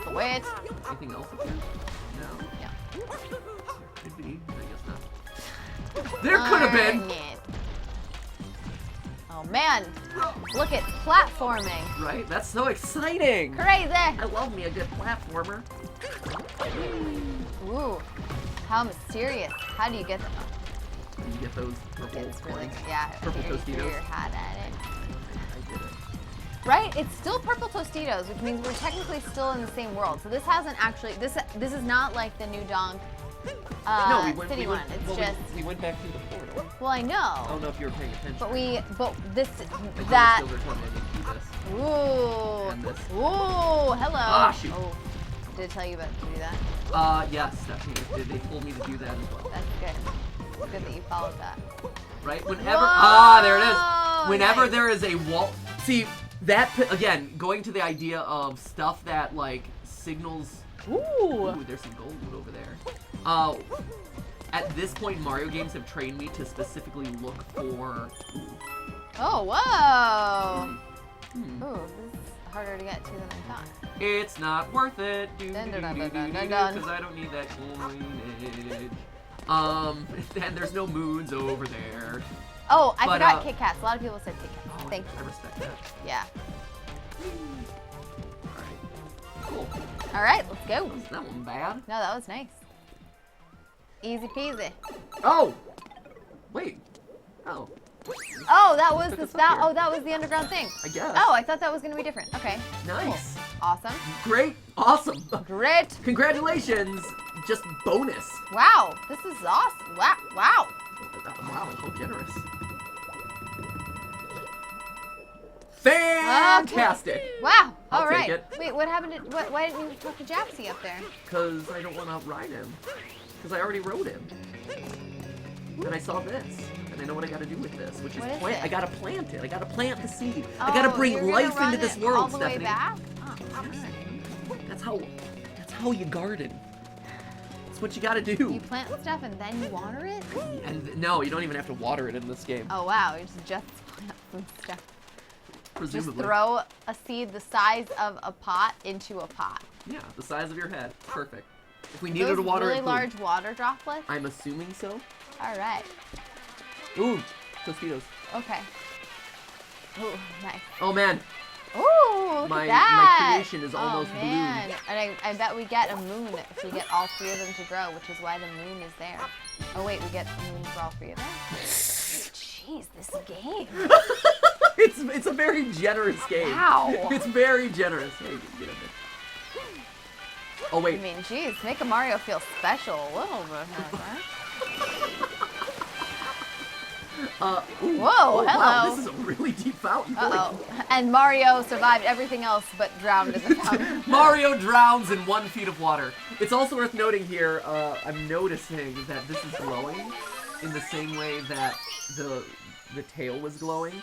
Sweet. Anything else up here? No. Yeah. Could be. I guess not. There could have been. Darn it. Oh man, look at platforming. Right? That's so exciting. Crazy. I love me a good platformer. Ooh, how mysterious. How do you get them? You get those purple It's really, coins. yeah, Purple here you threw Tostitos. your hat at it. I did it. Right? It's still purple Tostitos, which means we're technically still in the same world. So this hasn't actually, this is not like the new Donk No, we City one. It's well, just, we went back through the portal. well, I I don't know, know if you were paying attention. but this, My that, skills are telling me I need to do this. ooh, And this. ooh, hello. Ah, shoot. Oh, did it tell you about to do that? Yes, Stephanie, they told me to do that as well. That's good. It's good that you followed that. Right? Whenever, Whoa, there it is. Whenever nice. there is a wall, see, that, again, going to the idea of stuff that, like, signals, ooh, there's some gold over there. At this point, Mario games have trained me to specifically look for, Oh, whoa. hmm, Ooh, this is harder to get to than I thought. it's not worth it, Dun, dun, dun, dun, dun, because dun. I don't need that coinage. And there's no moons over there. Oh, I But, forgot Kit Kats. A lot of people said Kit Kats. Oh, Thank I you. respect that. Yeah. Alright. Cool. All right, let's go. Wasn't that one bad? No, that was nice. Easy peasy. Oh! Wait. Oh. Oh, that was Took the us up here. Oh, that was the underground thing. I guess. Oh, I thought that was gonna be different. Okay. Nice. Awesome. Great. Awesome. Great. Congratulations. Just bonus. Wow. This is awesome. Wow. Wow. Wow, so generous. Fantastic. Wow. I'll All take right. it. Wait, what happened? Why didn't you talk to Japsy up there? Because I don't want to ride him. Because I already rode him. And I saw this. And I know what I got to do with this, which is What is plant. it? I got to plant it. I got to plant the seed. I got to Oh, bring you're gonna life run into this it world, all the way Stephanie. back? Oh, That's how you garden. That's what you got to you do. plant stuff and then you water it? And no, you don't even have to water it in this game. Oh wow, you just plant some stuff. Just Presumably. throw a seed the size of a pot into a pot. Yeah, the size of your head. Perfect. If we needed Those to water really it, boom. large water droplets? I'm assuming so. All right. Ooh, Tostitos. Okay. Ooh, nice. Oh man, Ooh, look My- at that. my creation is almost oh, man. And I bet we get a moon if we get all 3 of them to grow, which is why the moon is there. Oh wait, we get a moon for all 3 of them? Jeez, this game. it's a very generous game. Wow. It's very generous. Hey, get in there. Oh I wait. mean, geez, make a Mario feel special a little bit. Huh? Ooh. Whoa, Oh, wow, hello. this is a really deep fountain. Uh-oh. And Mario survived everything else but drowned in the fountain. Mario drowns in 1 feet of water. It's also worth noting here, I'm noticing that this is glowing in the same way that the tail was glowing.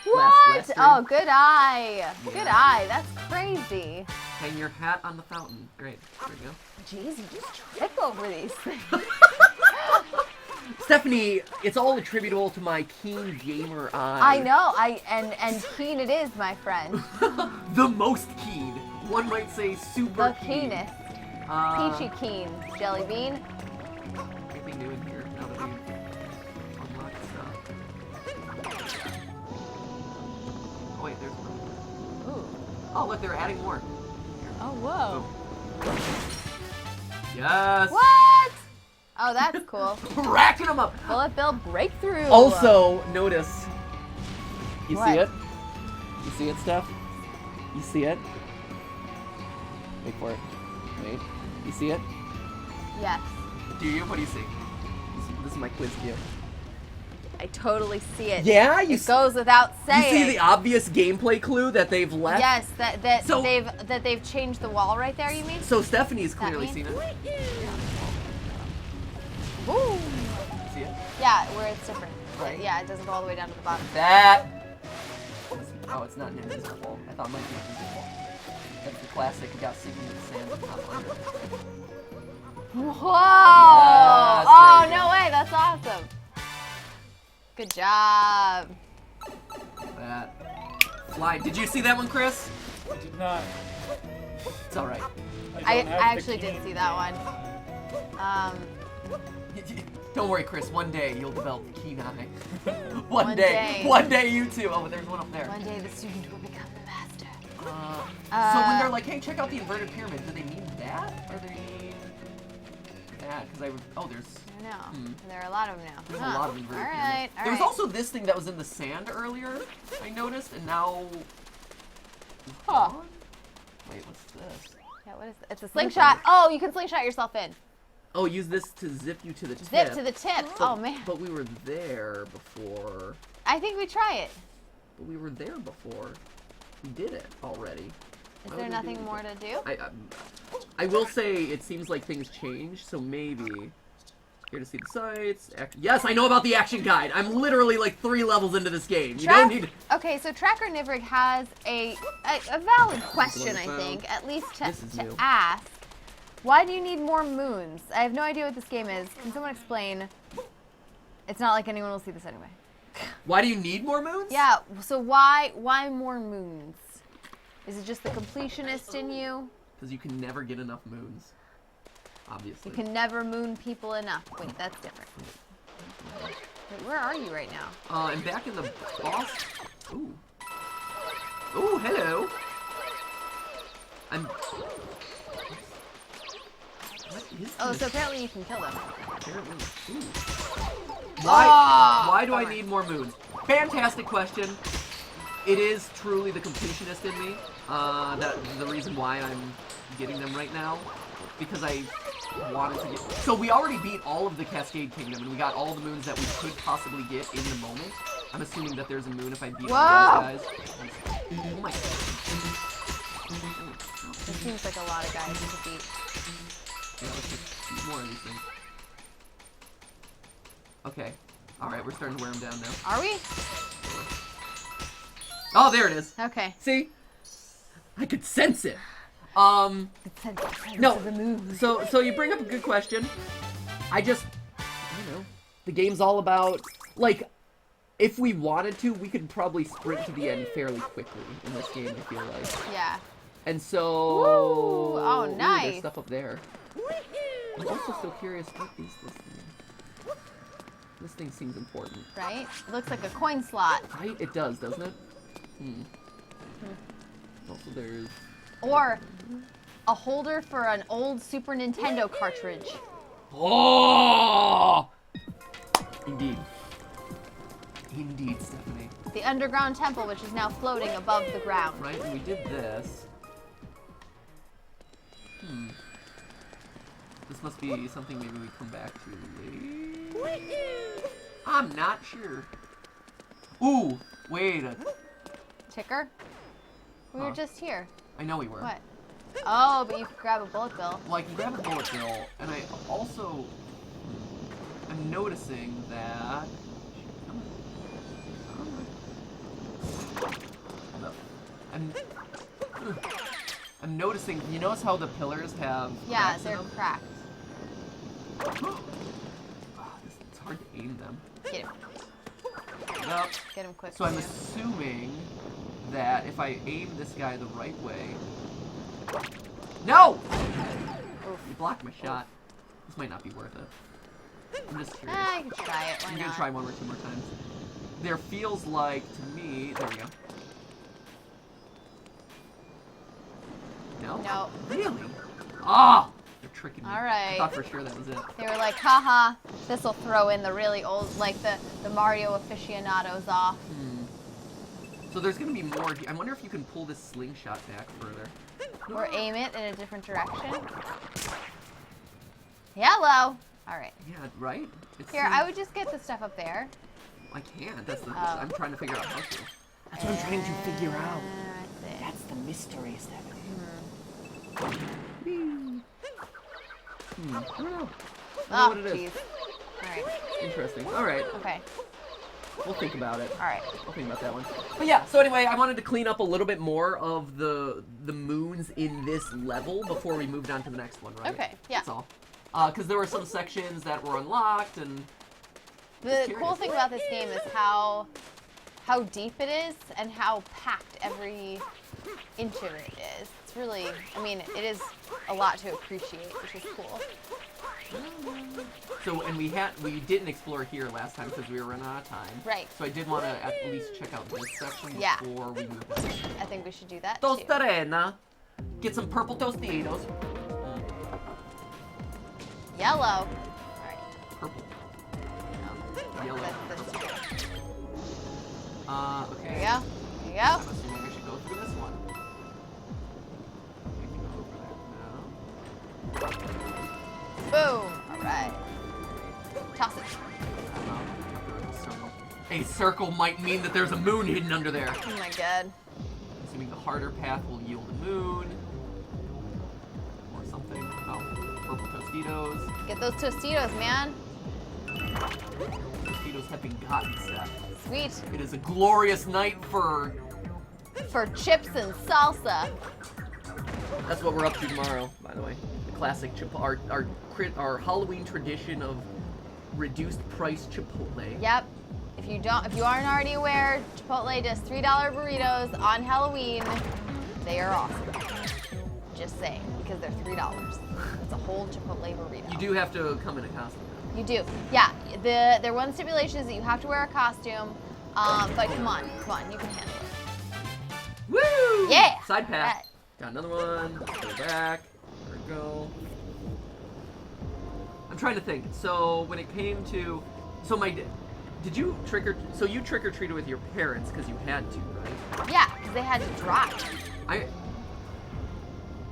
What? Last stream. Oh, good eye. Good Yeah. eye. That's crazy. Hang your hat on the fountain. Great. There we go. Jeez, you just trip over these things. Stephanie, it's all attributable to my keen gamer eye. I know. And keen it is, my friend. The most keen. One might say super The keen. keenest. Uh, Peachy keen. Jelly bean. Anything new in here now that we've unlocked stuff? Oh wait, there's one. Ooh. Oh look, they're adding more. Oh, whoa. Yes. What? Oh, that's cool. Racking them up. Bullet bill breakthrough. Also, notice. You What? see it? You see it, Steph? You see it? Wait for it. Wait. You see it? Yes. Do you? What do you see? This is my quiz to you. I totally see it. Yeah, you It goes without saying. You see the obvious gameplay clue that they've left? Yes, that So- they've changed the wall right there. You mean? So Stephanie's clearly mean? seen it. Woo. See it? Yeah, where it's different. Right. Yeah, it doesn't go all the way down to the bottom. That. Oh, it's not an invisible. I thought it might be invisible. That's the classic. You got sinking in the sand and not under. Whoa! Yes, Oh, there you no go. way. That's awesome. Good job. That. Fly. Did you see that one, Chris? I did not. It's all right. I don't have the actually key. did see that one. Don't worry, Chris. One day you'll develop the keen eye. One One day. day. One day you too. Oh, but there's one up there. One day the student will become the master. So when they're like, hey, check out the inverted pyramid, do they mean that? Or do they mean that? Because I would. Oh, there's. I don't know. There are a lot of them now. There's a lot of inverted All pyramids. right, all There was right. also this thing that was in the sand earlier, I noticed, and now. Huh. Wait, what's this? Yeah, what is it? It's a slingshot. Oh, you can slingshot yourself in. Oh, use this to zip you to the tip. Zip to the tip. But- Oh, man. But we were there before. I think we try it. But we were there before. We did it already. Is Why there would we nothing do it more again? to do? I will say it seems like things change, so maybe. Here to see the sights. Yes, I know about the action guide. I'm literally like 3 levels into this game. You don't need. Okay, so Tracker Nivrig has a valid question, I think, at least This is to new. ask. Why do you need more moons? I have no idea what this game is. Can someone explain? It's not like anyone will see this anyway. Why do you need more moons? Yeah, so why more moons? Is it just the completionist in you? Because you can never get enough moons. Obviously. You can never moon people enough. Wait, that's different. Wait, where are you right now? I'm back in the boss. Ooh. Ooh, hello. I'm. What is Oh, this? so apparently you can kill them. Apparently. Ooh. Oh, Why do I bummer. need more moons? Fantastic question. It is truly the completionist in me. That the reason why I'm getting them right now, because I wanted to get. So we already beat all of the Cascade Kingdom, and we got all the moons that we could possibly get in the moment. I'm assuming that there's a moon if I beat all those guys. Oh my god. It seems like a lot of guys to beat. Yeah, let's just do more of these things. Okay. Alright, we're starting to wear them down now. Are we? Oh, there it is. Okay. See? I could sense it. The sense No. of the moon. So you bring up a good question. I don't know. The game's all about, like, if we wanted to, we could probably sprint to the end fairly quickly in this game, I feel like. Yeah. And so... Ooh, oh, Ooh, nice. there's stuff up there. I'm also still curious, what is this thing? This thing seems important. Right? It looks like a coin slot. Right? It does, doesn't it? Also, there's... Or a holder for an old Super Nintendo cartridge. Oh! Indeed. Indeed, Stephanie. The underground temple, which is now floating above the ground. Right? And we did this. This must be something maybe we come back to later. I'm not sure. Ooh! Wait a... Ticker? We were Huh. just here. I know we were. What? Oh, but you could grab a bullet bill. Well, I can grab a bullet bill, and I also... I'm noticing that... Hold up. I'm noticing, you notice how the pillars have Yeah, cracks in they're them? cracked. Oh, this hard to aim them. Get him. Up. Get him quick. So I'm assuming that if I aim this guy the right way... No! Oof. You blocked my shot. This might not be worth it. I'm just curious. You can try it. Why I'm not? gonna try one or two more times. There feels like, to me... There we go. No? No. Really? Ah! They're tricking me. All right. I thought for sure that was it. They were like, haha, this'll throw in the really old, like the Mario aficionados off. So there's gonna be more. I wonder if you can pull this slingshot back further. Or aim it in a different direction. Yellow! Alright. Yeah, right? It's Here, I would just get the stuff up there. I can't. That's the. Oh. I'm trying to figure out how to. That's what I'm trying to figure out. I see. That's the mystery, Stephanie. I don't know. I don't know Oh, what it is. jeez. Alright. Interesting. All right. Okay. We'll think about it. Alright. I'll think about that one. But yeah, so anyway, I wanted to clean up a little bit more of the moons in this level before we moved on to the next one, right? Okay, yeah. That's all. Because there were some sections that were unlocked, and The cool thing about this game is how deep it is and how packed every inch of it is. It's really, I mean, it is a lot to appreciate, which is cool. so, and we didn't explore here last time because we were running out of time. Right. So I did want to at least check out this section Yeah. before we moved on. I think we should do that too. Tostarena. Get some purple Tostitos. Yellow. Alright. Purple. No. Yellow. That's Okay. There you go. There you I'm go. assuming I should go through this one. Maybe go over there. No. Boom. Alright. Toss it. A circle might mean that there's a moon hidden under there. Oh my god. Assuming the harder path will yield a moon. Or something. Oh, purple Tostitos. Get those Tostitos, man. Tostitos have been gotten, Steph. Sweet. It is a glorious night for... For chips and salsa. That's what we're up to tomorrow, by the way. The classic our Halloween tradition of reduced price Chipotle. Yep. If you aren't already aware, Chipotle does $3 burritos on Halloween. They are awesome. Just saying, because they're $3. It's a whole Chipotle burrito. You do have to come in a costume. You do. Yeah. Their one stipulation is that you have to wear a costume. But come on, you can handle it. Woo! Yeah! Side path. Alright. Got another one. Go back. There we go. I'm trying to think. So when it came to, did you so you trick or treated with your parents because you had to, right? Yeah, because they had to drive.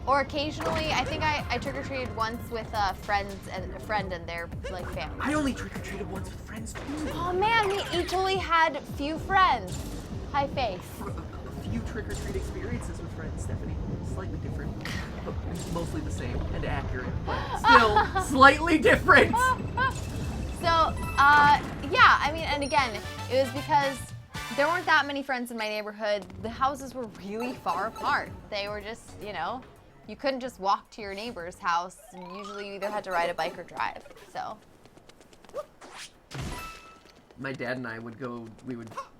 Or occasionally, I think I trick or treated once with a friend and their like family. I only trick or treated once with friends too. Oh man, we equally had few friends. High face. A few trick or treat experiences with friends, Stephanie. Slightly different, but mostly the same and accurate, but still slightly different. So, yeah, I mean, and again, it was because there weren't that many friends in my neighborhood. The houses were really far apart. They were just, you couldn't just walk to your neighbor's house, and usually you either had to ride a bike or drive, so. My dad and I would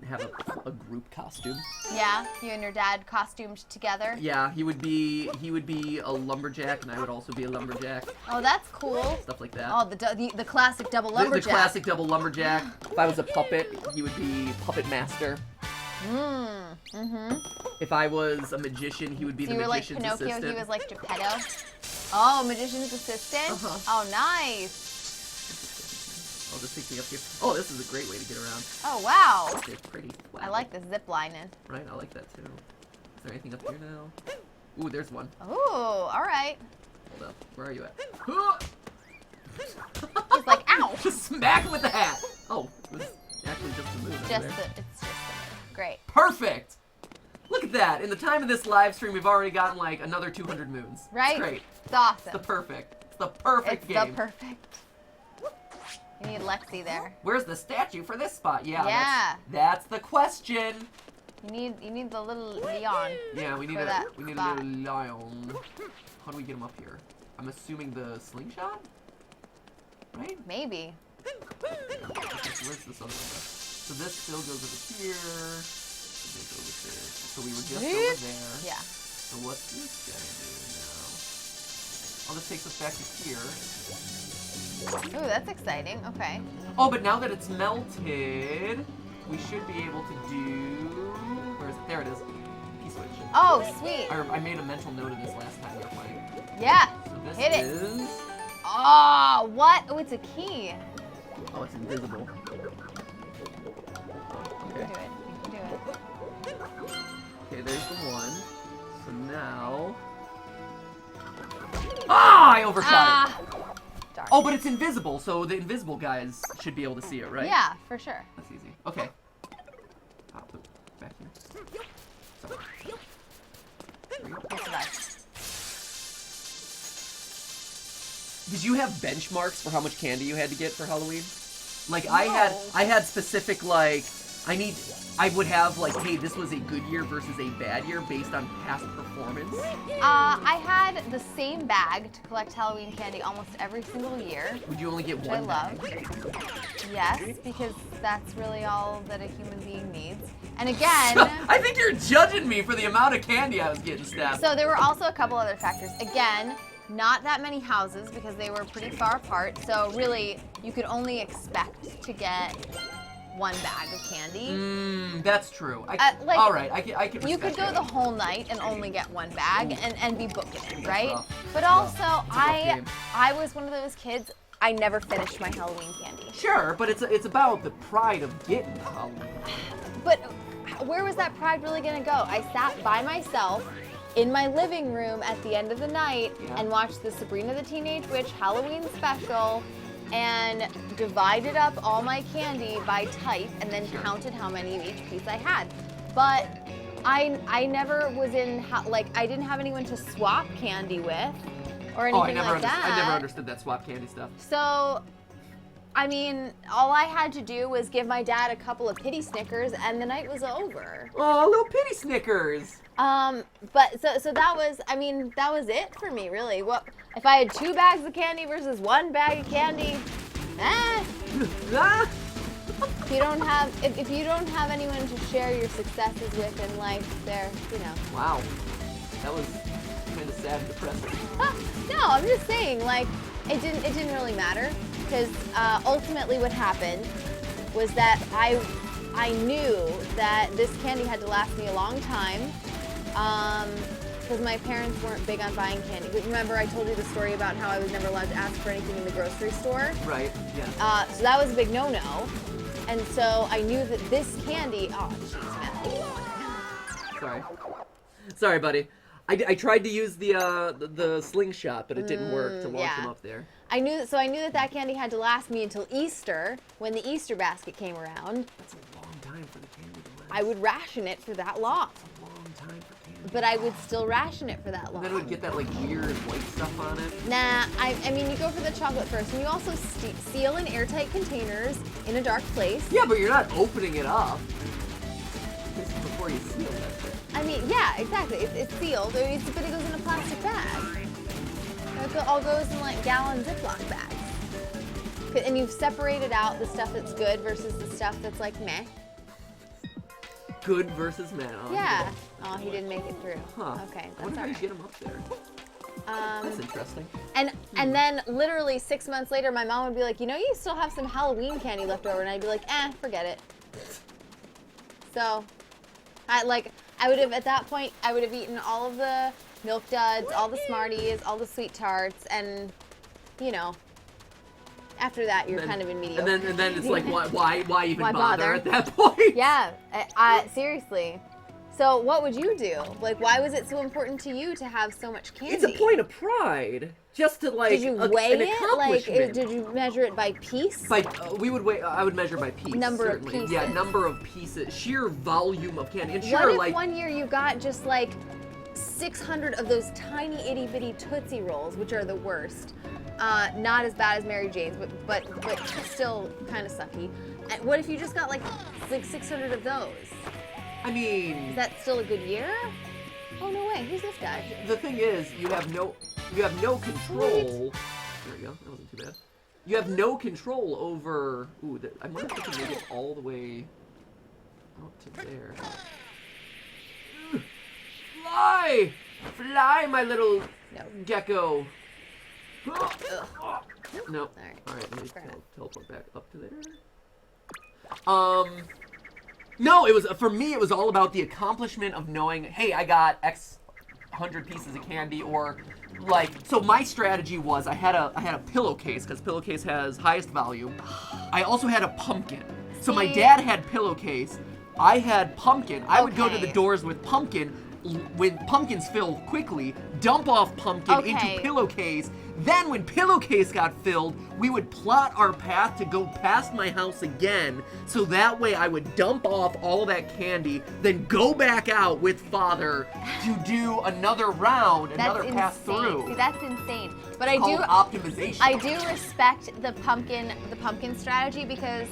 have a group costume. Yeah, you and your dad costumed together. Yeah, he would be a lumberjack, and I would also be a lumberjack. Oh, that's cool. Stuff like that. Oh, the classic double lumberjack. The classic double lumberjack. If I was a puppet, he would be puppet master. If I was a magician, he would be So the you were like magician's Pinocchio, assistant. he was like Geppetto. Oh, magician's assistant? Uh-huh. Oh, nice. Oh, this takes me up here. Oh, this is a great way to get around. Oh, wow. It's pretty. Wow. I like the zip lining. Right, I like that too. Is there anything up here now? Ooh, there's one. Ooh, all right. Hold up. Where are you at? He's like, ow. Just smack him with the hat. Oh, it was actually just the moon. It's just the moon. Great. Perfect. Look at that. In the time of this live stream, we've already gotten like another 200 moons. Right? It's great. It's awesome. It's the perfect. It's the perfect It's game. the perfect. You need Lexi there. Where's the statue for this spot? Yeah. Yeah. That's the question. You need the little Leon. Yeah, we need For a that little spot. lion. How do we get him up here? I'm assuming the slingshot? Right? Maybe. Where's this other stuff? So this still goes over here. This over here. So we were just over there. Yeah. So what's this guy doing now? Oh, this takes us back to here. Ooh, that's exciting. Okay. Oh, but now that it's melted, we should be able to do... Where is it? There it is. P-switch. Oh, sweet. I made a mental note of this last time we were playing. Yeah. So this Hit it. is... Oh, what? Oh, it's a key. Oh, it's invisible. You Okay. can do it. You can do it. Okay, there's the one. So now... Ah! I overshot it. Ah. Darn. Oh, but it's invisible, so the invisible guys should be able to see it, right? Yeah, for sure. That's easy. Okay. I'll put it back here. Sorry. Yes, it does. Did you have benchmarks for how much candy you had to get for Halloween? Like No. I had specific like I would have like, hey, this was a good year versus a bad year based on past performance. I had the same bag to collect Halloween candy almost every single year, Would you only get which one I bag? love. Yes, because that's really all that a human being needs. And again, I think you're judging me for the amount of candy I was getting, Steph. so there were also a couple other factors. Again, not that many houses because they were pretty far apart. So really, you could only expect to get one bag of candy. That's true. Like, all right, I can. You could respect go that. the whole night and only get one bag and be booking it, right? rough. But It's also, rough. It's a rough game. I was one of those kids. I never finished my Halloween candy. Sure, but it's about the pride of getting Halloween. But where was that pride really gonna go? I sat by myself in my living room at the end of the night and watched the Sabrina the Teenage Witch Halloween special and divided up all my candy by type and then counted how many of each piece I had. But I never was in, like, I didn't have anyone to swap candy with or anything like that. I never understood that swap candy stuff. So, I mean, all I had to do was give my dad a couple of pity Snickers and the night was over. Oh, little pity Snickers. But so that was, I mean, that was it for me, really. What if I had 2 bags of candy versus 1 bag of candy? Ah. If you don't have, if you don't have anyone to share your successes with in life, they're, you know. Wow, that was kind of sad and depressing. No, I'm just saying, like, it didn't really matter because ultimately what happened was that I knew that this candy had to last me a long time because my parents weren't big on buying candy. But remember I told you the story about how I was never allowed to ask for anything in the grocery store? Right, yeah. So that was a big no-no. And so I knew that this candy, oh jeez, man. Sorry, buddy. I tried to use the slingshot, but it didn't work to launch him up there. I knew that candy had to last me until Easter, when the Easter basket came around. That's a long time for the candy to last. I would ration it for that long. That's a long time for candy. But I would still ration it for that long. And then it would get that like weird white stuff on it. Nah, I mean, you go for the chocolate first, and you also seal in airtight containers in a dark place. Yeah, but you're not opening it up. It's before you seal it. I mean, yeah, exactly. It's sealed, but it goes in a plastic bag. It all goes in like gallon Ziploc bags. And you've separated out the stuff that's good versus the stuff that's like meh. Good versus meh. Oh, Yeah. Oh, he didn't make it through. Huh. Okay, I that's wonder how all you right. get him up there. That's interesting. And then literally 6 months later, my mom would be like, you know, you still have some Halloween candy left over, and I'd be like, forget it. So, at that point, I would have eaten all of the Milk Duds, all the Smarties, all the Sweet Tarts, and, you know, after that, you're kind of in mediocre. And then it's like, why even Why bother bother? at that point? Yeah, seriously. So what would you do? Like, why was it so important to you to have so much candy? It's a point of pride, just to like. Did you weigh an it? Like, accomplishment. did you measure it by piece? We would weigh. I would measure by piece. Number of certainly. pieces. Yeah, number of pieces, sheer volume of candy, and What sure, if like. one year you got just like 600 of those tiny itty bitty Tootsie Rolls, which are the worst. Not as bad as Mary Jane's, but still kind of sucky. And what if you just got like 600 of those? I mean. Is that still a good year? Oh no way! Who's this guy? The thing is, you have no control. There we go. That wasn't too bad. you have no control over. Ooh, I wonder if I can make it all the way up to there. Fly, fly, my little gecko. No. All right. Let me teleport back up to there. No, it was for me. It was all about the accomplishment of knowing, hey, I got X 100 pieces of candy, or like. So my strategy was I had a pillowcase because pillowcase has highest value. I also had a pumpkin. So my dad had pillowcase. I had pumpkin. I would go to the doors with pumpkin. When pumpkins fill quickly, dump off pumpkin into pillowcase. Then when pillowcase got filled, we would plot our path to go past my house again, so that way I would dump off all of that candy, then go back out with father to do another round, another pass through. See, that's insane. But it's called optimization. I do respect the pumpkin strategy because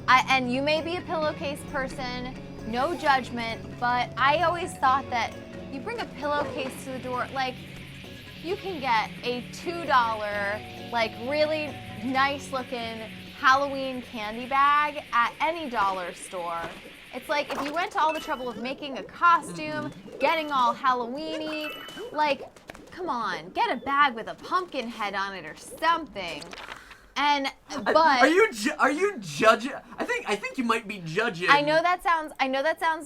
and you may be a pillowcase person, no judgment, but I always thought that you bring a pillowcase to the door, like, you can get a $2, like, really nice looking Halloween candy bag at any dollar store. It's like if you went to all the trouble of making a costume, getting all Halloween-y, like, come on, get a bag with a pumpkin head on it or something. And but are you judging? I think you might be judging. I know that sounds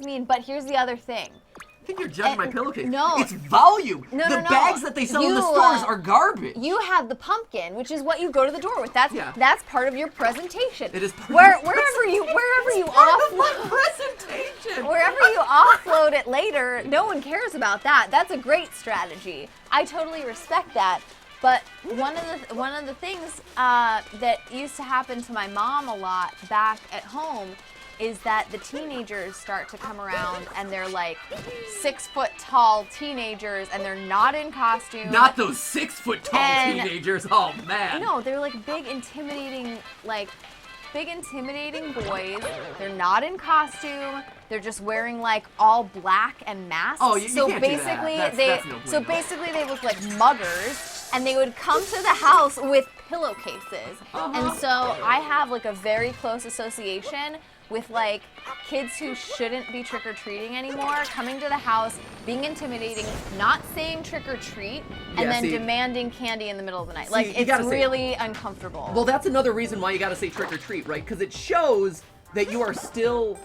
mean, but here's the other thing. I think you're judging my pillowcase. No. It's volume. No, the bags that they sell in the stores are garbage. You have the pumpkin, which is what you go to the door with. That's part of your presentation. It is part wherever you offload presentation. Wherever you offload it later, no one cares about that. That's a great strategy. I totally respect that. But one of the things that used to happen to my mom a lot back at home is that the teenagers start to come around and they're like 6 foot tall teenagers and they're not in costume. Not those 6 foot tall teenagers. Oh man. No, they're like big intimidating boys. They're not in costume. They're just wearing like all black and masks. Oh, you can't do that. That's no so basically they look like muggers. And they would come to the house with pillowcases. And so I have like a very close association with like kids who shouldn't be trick-or-treating anymore, coming to the house, being intimidating, not saying trick-or-treat, and then demanding candy in the middle of the night. Like, it's really uncomfortable. Well, that's another reason why you gotta say trick-or-treat, right? Because it shows that you are still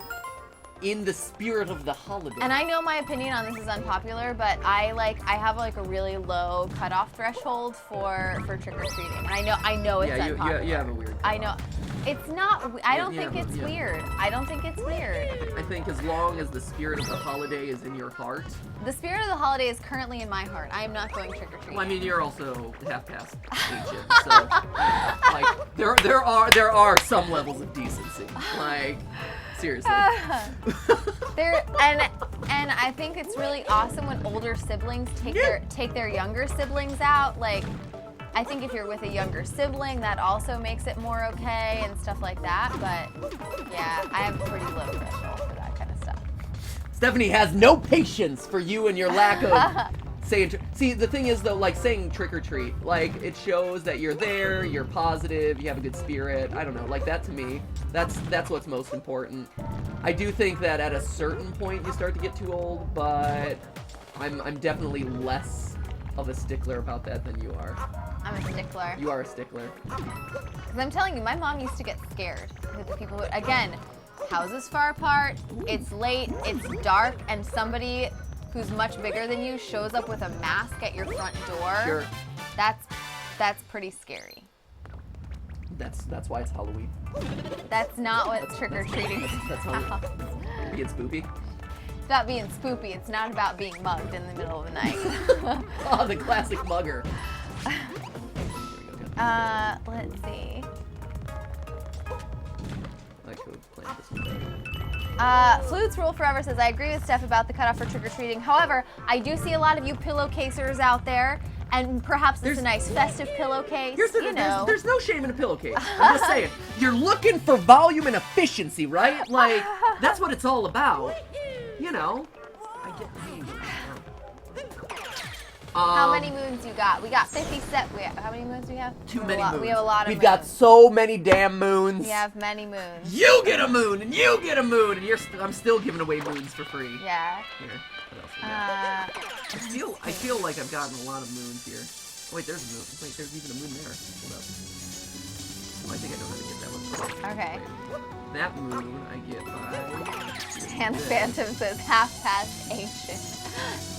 in the spirit of the holiday. And I know my opinion on this is unpopular, but I have like a really low cutoff threshold for trick-or-treating. And I know it's unpopular. You have a weird cutoff. I know. It's not, I don't think it's weird. I don't think it's weird. I think as long as the spirit of the holiday is in your heart. The spirit of the holiday is currently in my heart. I am not going trick-or-treating. Well, I mean, you're also half past ancient, so like there are some levels of decency. Like, seriously. And I think it's really awesome when older siblings take their younger siblings out. Like, I think if you're with a younger sibling, that also makes it more okay and stuff like that. But yeah, I have a pretty low threshold for that kind of stuff. Stephanie has no patience for you and your lack of saying. See, the thing is though, like saying trick or treat, like it shows that you're there, you're positive, you have a good spirit. I don't know, like that to me, that's what's most important. I do think that at a certain point you start to get too old, but I'm definitely less of a stickler about that than you are. I'm a stickler. You are a stickler. Because I'm telling you, my mom used to get scared with the people who, again, houses far apart, it's late, it's dark, and somebody who's much bigger than you shows up with a mask at your front door. Sure. That's pretty scary. That's why it's Halloween. That's not what trick-or-treating is That's about. Being spoopy. It's about being spoopy. It's not about being mugged in the middle of the night. Oh, the classic mugger. Let's see. I could have planned this one. Flutes Rule Forever says, I agree with Steph about the cutoff for trick-or-treating. However, I do see a lot of you pillowcasers out there, and perhaps it's a nice festive pillowcase, There's no shame in a pillowcase. I'm just saying. You're looking for volume and efficiency, right? Like, that's what it's all about. You know. I get How many moons you got? We got 50 set. How many moons do we have? Too many moons. We have a lot of We've moons. got so many damn moons. We have many moons. You get a moon, and you get a moon, and I'm still giving away moons for free. Yeah. Here, what else we got? I feel like I've gotten a lot of moons here. Oh, wait, there's a moon. Wait, there's even a moon there. Hold up. Oh, I think I know how to get that one. Okay. That moon I get by... Dan Phantom says half past ancient.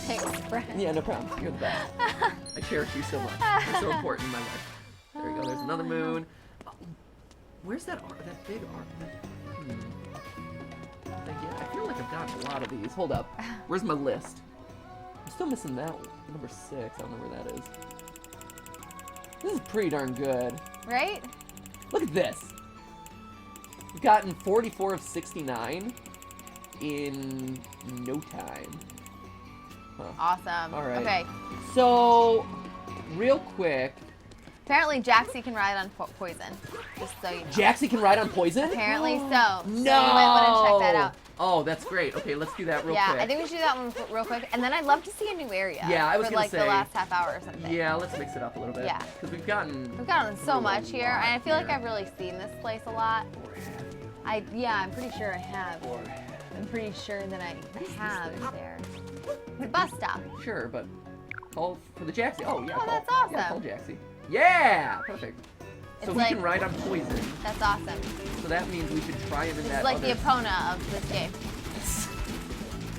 Thanks, friend. Yeah, no problem. You're the best. I cherish you so much. You're so important in my life. There we go. There's another moon. Oh, where's that art? That big art? I feel like I've gotten a lot of these. Hold up. Where's my list? I'm still missing that one. Number 6. I don't know where that is. This is pretty darn good. Right? Look at this. We've gotten 44 of 69 in no time. Huh. Awesome. All right. Okay. So, real quick. Apparently, Jaxie can ride on poison. Just so you know. Jaxie can ride on poison? Apparently so. No. So you might want to check that out. Oh, that's great. Okay, let's do that real quick. Yeah, I think we should do that one real quick. And then I'd love to see a new area. Yeah, I was for gonna like say. the last half hour or something. Yeah, let's mix it up a little bit. Yeah. Because we've gotten so through much a here, lot and I feel like here. I've really seen this place a lot. I'm pretty sure I have. I'm pretty sure that I have there. The bus stop. Sure, but call for the Jaxie. Oh, yeah. Oh, that's Yeah, awesome. call Jaxie. Yeah! Perfect. So It's we like- can ride on poison. That's awesome. So that means we should try him in This that is like other... the Epona of this game.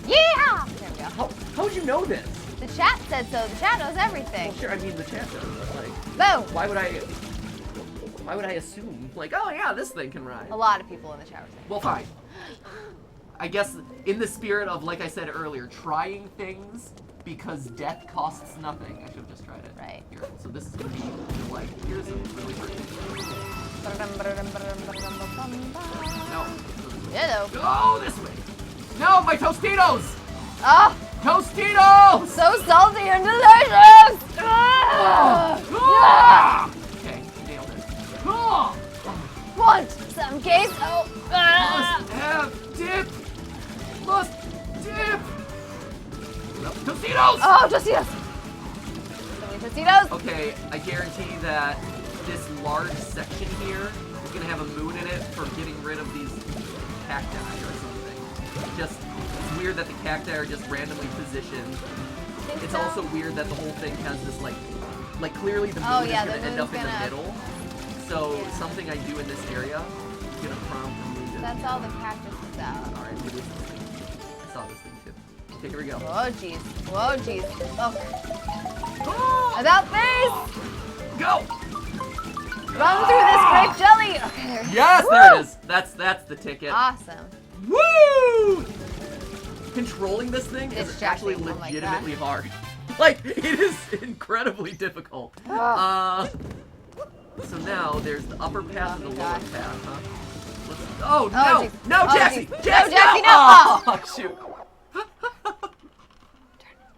Yeah! There we go. How'd you know this? The chat said so. The chat knows everything. Well, sure, I mean the chat does, but like... Boom! Why would I assume? Like, oh yeah, this thing can ride. A lot of people in the chat were saying. Well, fine. I guess in the spirit of, like I said earlier, trying things because death costs nothing. I should have just tried it. Right. Here, so this is gonna be like, here's a really pretty. No. Hello. Go this way. No, my Tostitos! Oh, Tostitos! so salty and delicious! Ah! Ah! Okay, nailed it. Ah! Want some queso? Ah! Must have dip! Must dip! Tostitos! Oh, Tostitos! So many Tostitos! Okay, I guarantee that this large section here is gonna have a moon in it for getting rid of these cacti or something. Just, it's weird that the cacti are just randomly positioned. It's also weird that the whole thing has this like clearly the moon Oh, is yeah, gonna the end up moon's in the gonna- middle. So Yeah. something I do in this area is gonna prompt the moon to... That's all the cactuses out. Alright, maybe it's this thing. I saw this thing too. Okay, here we go. Whoa, jeez. Whoa, jeez. Oh, Oh! about face! Go! Run through this grape jelly! Okay, there it is. Yes, Woo! there it is. That's the ticket. Awesome. Woo! Controlling this thing is It's actually Jaxie. Oh my legitimately hard. Like, it is incredibly difficult. So now there's the upper path and the lower God. path, huh? Oh, no! jeez. No, Oh, Jaxie! jeez. Jaxie, No, Jaxie, no! no! Oh, shoot.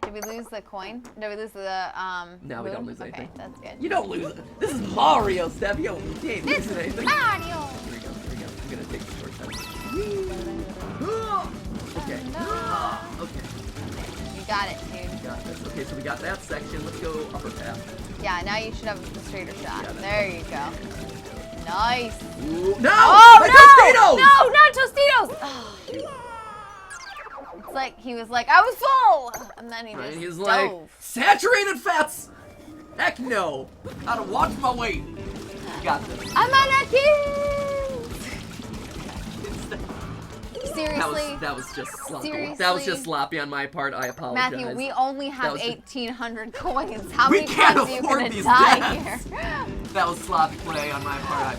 Did we lose the coin? Did we lose the, No, we moon? don't lose anything. Okay, that's good. You don't lose it. This is Mario, Steph. You can't This lose is anything. Mario! Here we go, here we go. I'm gonna take the shortcut. Okay. Okay. You got it, dude. Got this. Okay, so we got that section. Let's go upper path. Yeah, now you should have a straighter shot. Yeah, There you go. Nice. Ooh, no! Oh, My no! Tostitos! No, not Tostitos! Oh. It's like, he was like, I was full! And then he Right, just he's dove. like, saturated fats! Heck no! Gotta watch my weight. You got this. I'm on a kid! Seriously? That was just sloppy. Seriously? That was just sloppy on my part. I apologize. Matthew, we only That have was just- 1,800 coins. How We many can't times are you afford gonna these die debts. here? That was sloppy play on my part.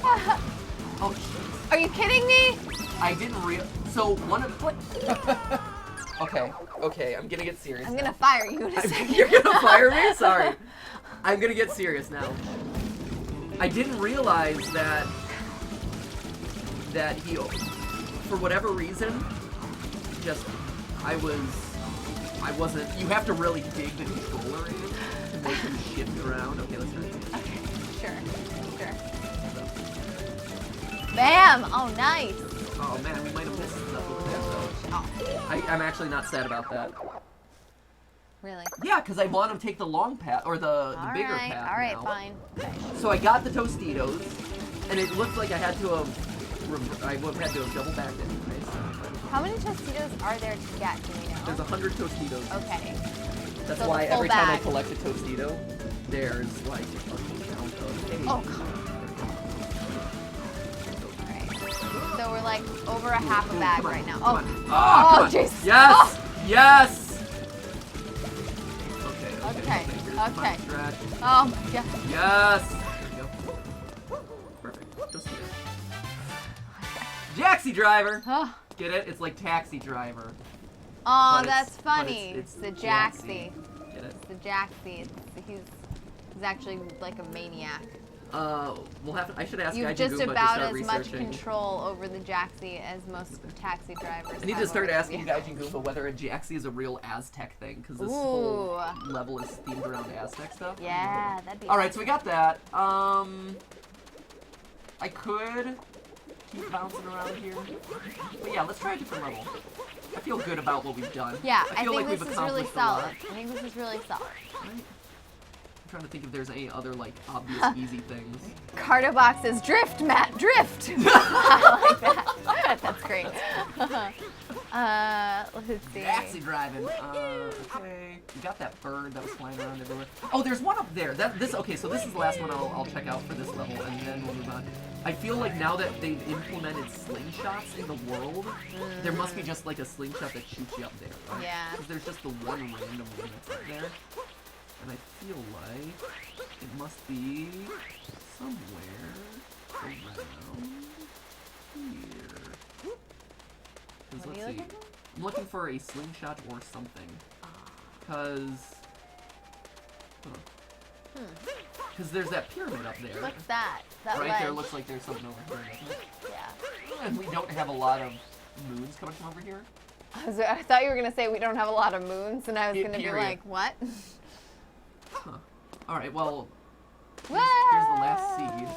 Oh, shit. Are you kidding me? I didn't So one of Okay, I'm gonna get serious. I'm now. gonna fire you in a second. You're gonna fire me? Sorry. I'm gonna get serious now. I didn't realize that he, for whatever reason, I wasn't. You have to really dig the controller in to make him shift around. Okay, let's try it. Okay, sure. Bam! Oh, nice. Oh man, we might have missed stuff over there though. Oh. I'm actually not sad about that. Really? Yeah, because I want to take the long path or the bigger path. All right, now. fine. Okay. So I got the Tostitos, and it looks like I had to have. I would have had to have double backed anyways. How many Tostitos are there to get? Do we know? There's 100 Tostitos. Okay. That's So why the full every time I bag. collect a Tostito, there's like a count of 8. Oh, God. Alright. So we're like over a half a bag right now. Oh, Oh, Jesus. Yes! Oh. Yes! Okay. Okay, Here's the okay. final stretch. Oh, my God. Yes! There we go. Perfect. Tostitos. Jaxi driver! Oh, Get it? It's like taxi driver. oh But that's but funny. It's the Jaxi. Jaxi. Get it? It's the Jaxi. He's actually like a maniac. We'll have to, I should ask You've Gaijin just Goomba to about start as much researching. control over the Jaxi as most taxi drivers. I need to have start over asking the- Gaijin Goomba whether a Jaxi is a real Aztec thing, because this Ooh. whole level is themed around Aztec stuff. Yeah, that'd be. Alright, so we got that. I could keep bouncing around here. But yeah, let's try a different level. I feel good about what we've done. Yeah, I feel think like this we've is really accomplished a lot. solid. I think this is really solid. Right? I'm trying to think if there's any other, like, obvious easy things. Cardobox says, drift, Matt, drift! I like that. That's great. Let's see. Taxi driving. Okay. We got that bird that was flying around everywhere. Oh, there's one up there. Okay, so this is the last one I'll check out for this level, and then we'll move on. I feel like now that they've implemented slingshots in the world, there must be just like a slingshot that shoots you up there, right? Yeah. Because there's just the one random one that's up there. And I feel like it must be somewhere around here. 'Cause What are you let's see. looking for? I'm looking for a slingshot or something. Because there's that pyramid up there. What's that? That Right ledge. there looks like there's something over here, doesn't it? Yeah. And we don't have a lot of moons coming from over here. I thought you were going to say we don't have a lot of moons, and I was Yeah, going to be period. like, what? Huh. Alright, well, Whoa! here's the last seed.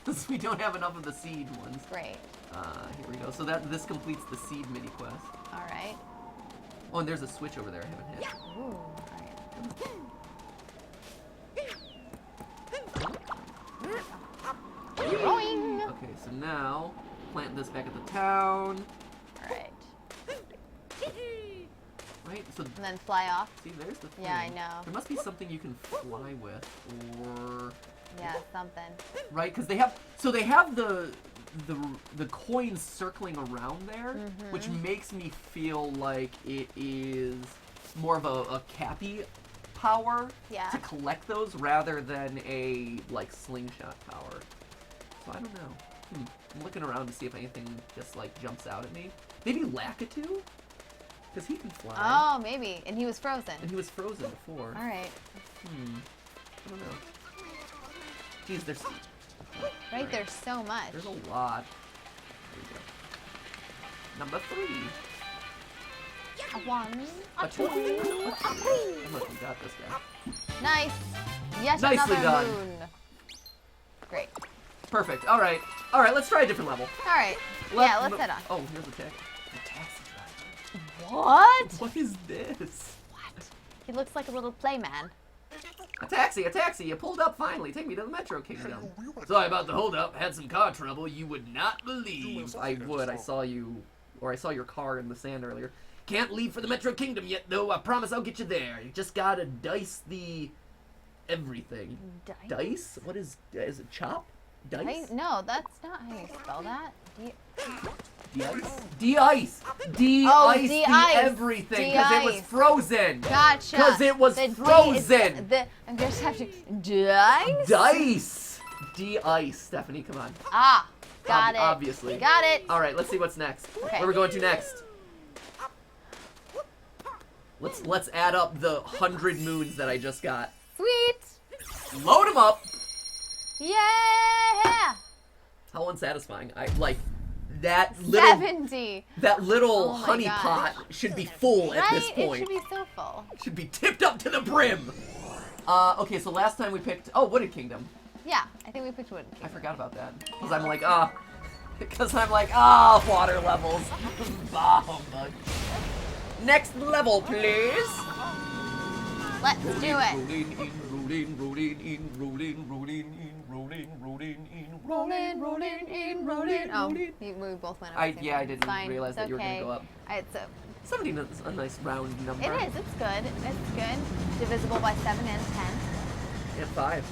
Because we don't have enough of the seed ones. Great. Here we go. So this completes the seed mini quest. All right. Oh, and there's a switch over there I haven't hit. Ooh, all right. Going. Okay, so now plant this back at the town. All right. Right? So And then fly off. see, there's the thing. Yeah, I know. There must be something you can fly with, or Yeah, something. right? Because they have the coins circling around there, which makes me feel like it is more of a cappy power Yeah. to collect those rather than a like slingshot power. So I don't know. I'm looking around to see if anything just like jumps out at me. Maybe Lakitu? Because he can fly. Oh, maybe. And he was frozen. And he was frozen before. All right. I don't know. Geez, there's Right, there's so much. a lot. There we go. Number 3. A one, A a two, two. a three. Look, we got this guy. Nice. Yet Nicely another done. moon. Great. Perfect. All right. All right. Let's try a different level. All right. Yeah, let's head on. Oh, here's the taxi driver. What? What is this? What? He looks like a little playman. A taxi, a taxi. You pulled up finally. Take me to the Metro Kingdom. Sorry about the holdup. Had some car trouble you would not believe. I would. I saw you, or I saw your car in the sand earlier. Can't leave for the Metro Kingdom yet, though. I promise I'll get you there. You just gotta dice the everything. Dice? What is it chop? Dice? No, that's not how you spell that. De-ice? De-ice! De-ice Oh, the de-ice. everything, because it was De-ice. frozen! Gotcha. Because it was The D is frozen! I'm going to have to. Dice? Dice! De-ice, Stephanie, come on. Ah, got it. Obviously. Got it. Alright, let's see what's next. Okay. Where are we going to next? Let's add up the 100 moons that I just got. Sweet. Load them up! Yeah. How unsatisfying. I like that little 70. that little Oh my honey gosh. pot should be full at this Right? point. It should be so full. Should be tipped up to the brim. Okay, so last time we picked Wooded Kingdom. Yeah, I think we picked wood. I forgot about that because I'm like water levels. Bah, humbug. Next level, please. Let's do it. Rolling in, rolling, rolling in, rolling, rolling in, rolling, rolling in, rolling, rolling in, rolling, Oh, rolling. we both went up. I the same yeah, I time. didn't Fine. realize It's that you were gonna okay. go up. It's 17 is a nice round number. it is. It's good. It's good. Divisible by 7 and 10. And 5.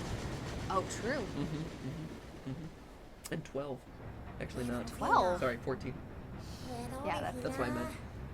Oh, true. And 12. Actually not. 12? Sorry, 14. Yeah, That's what I meant.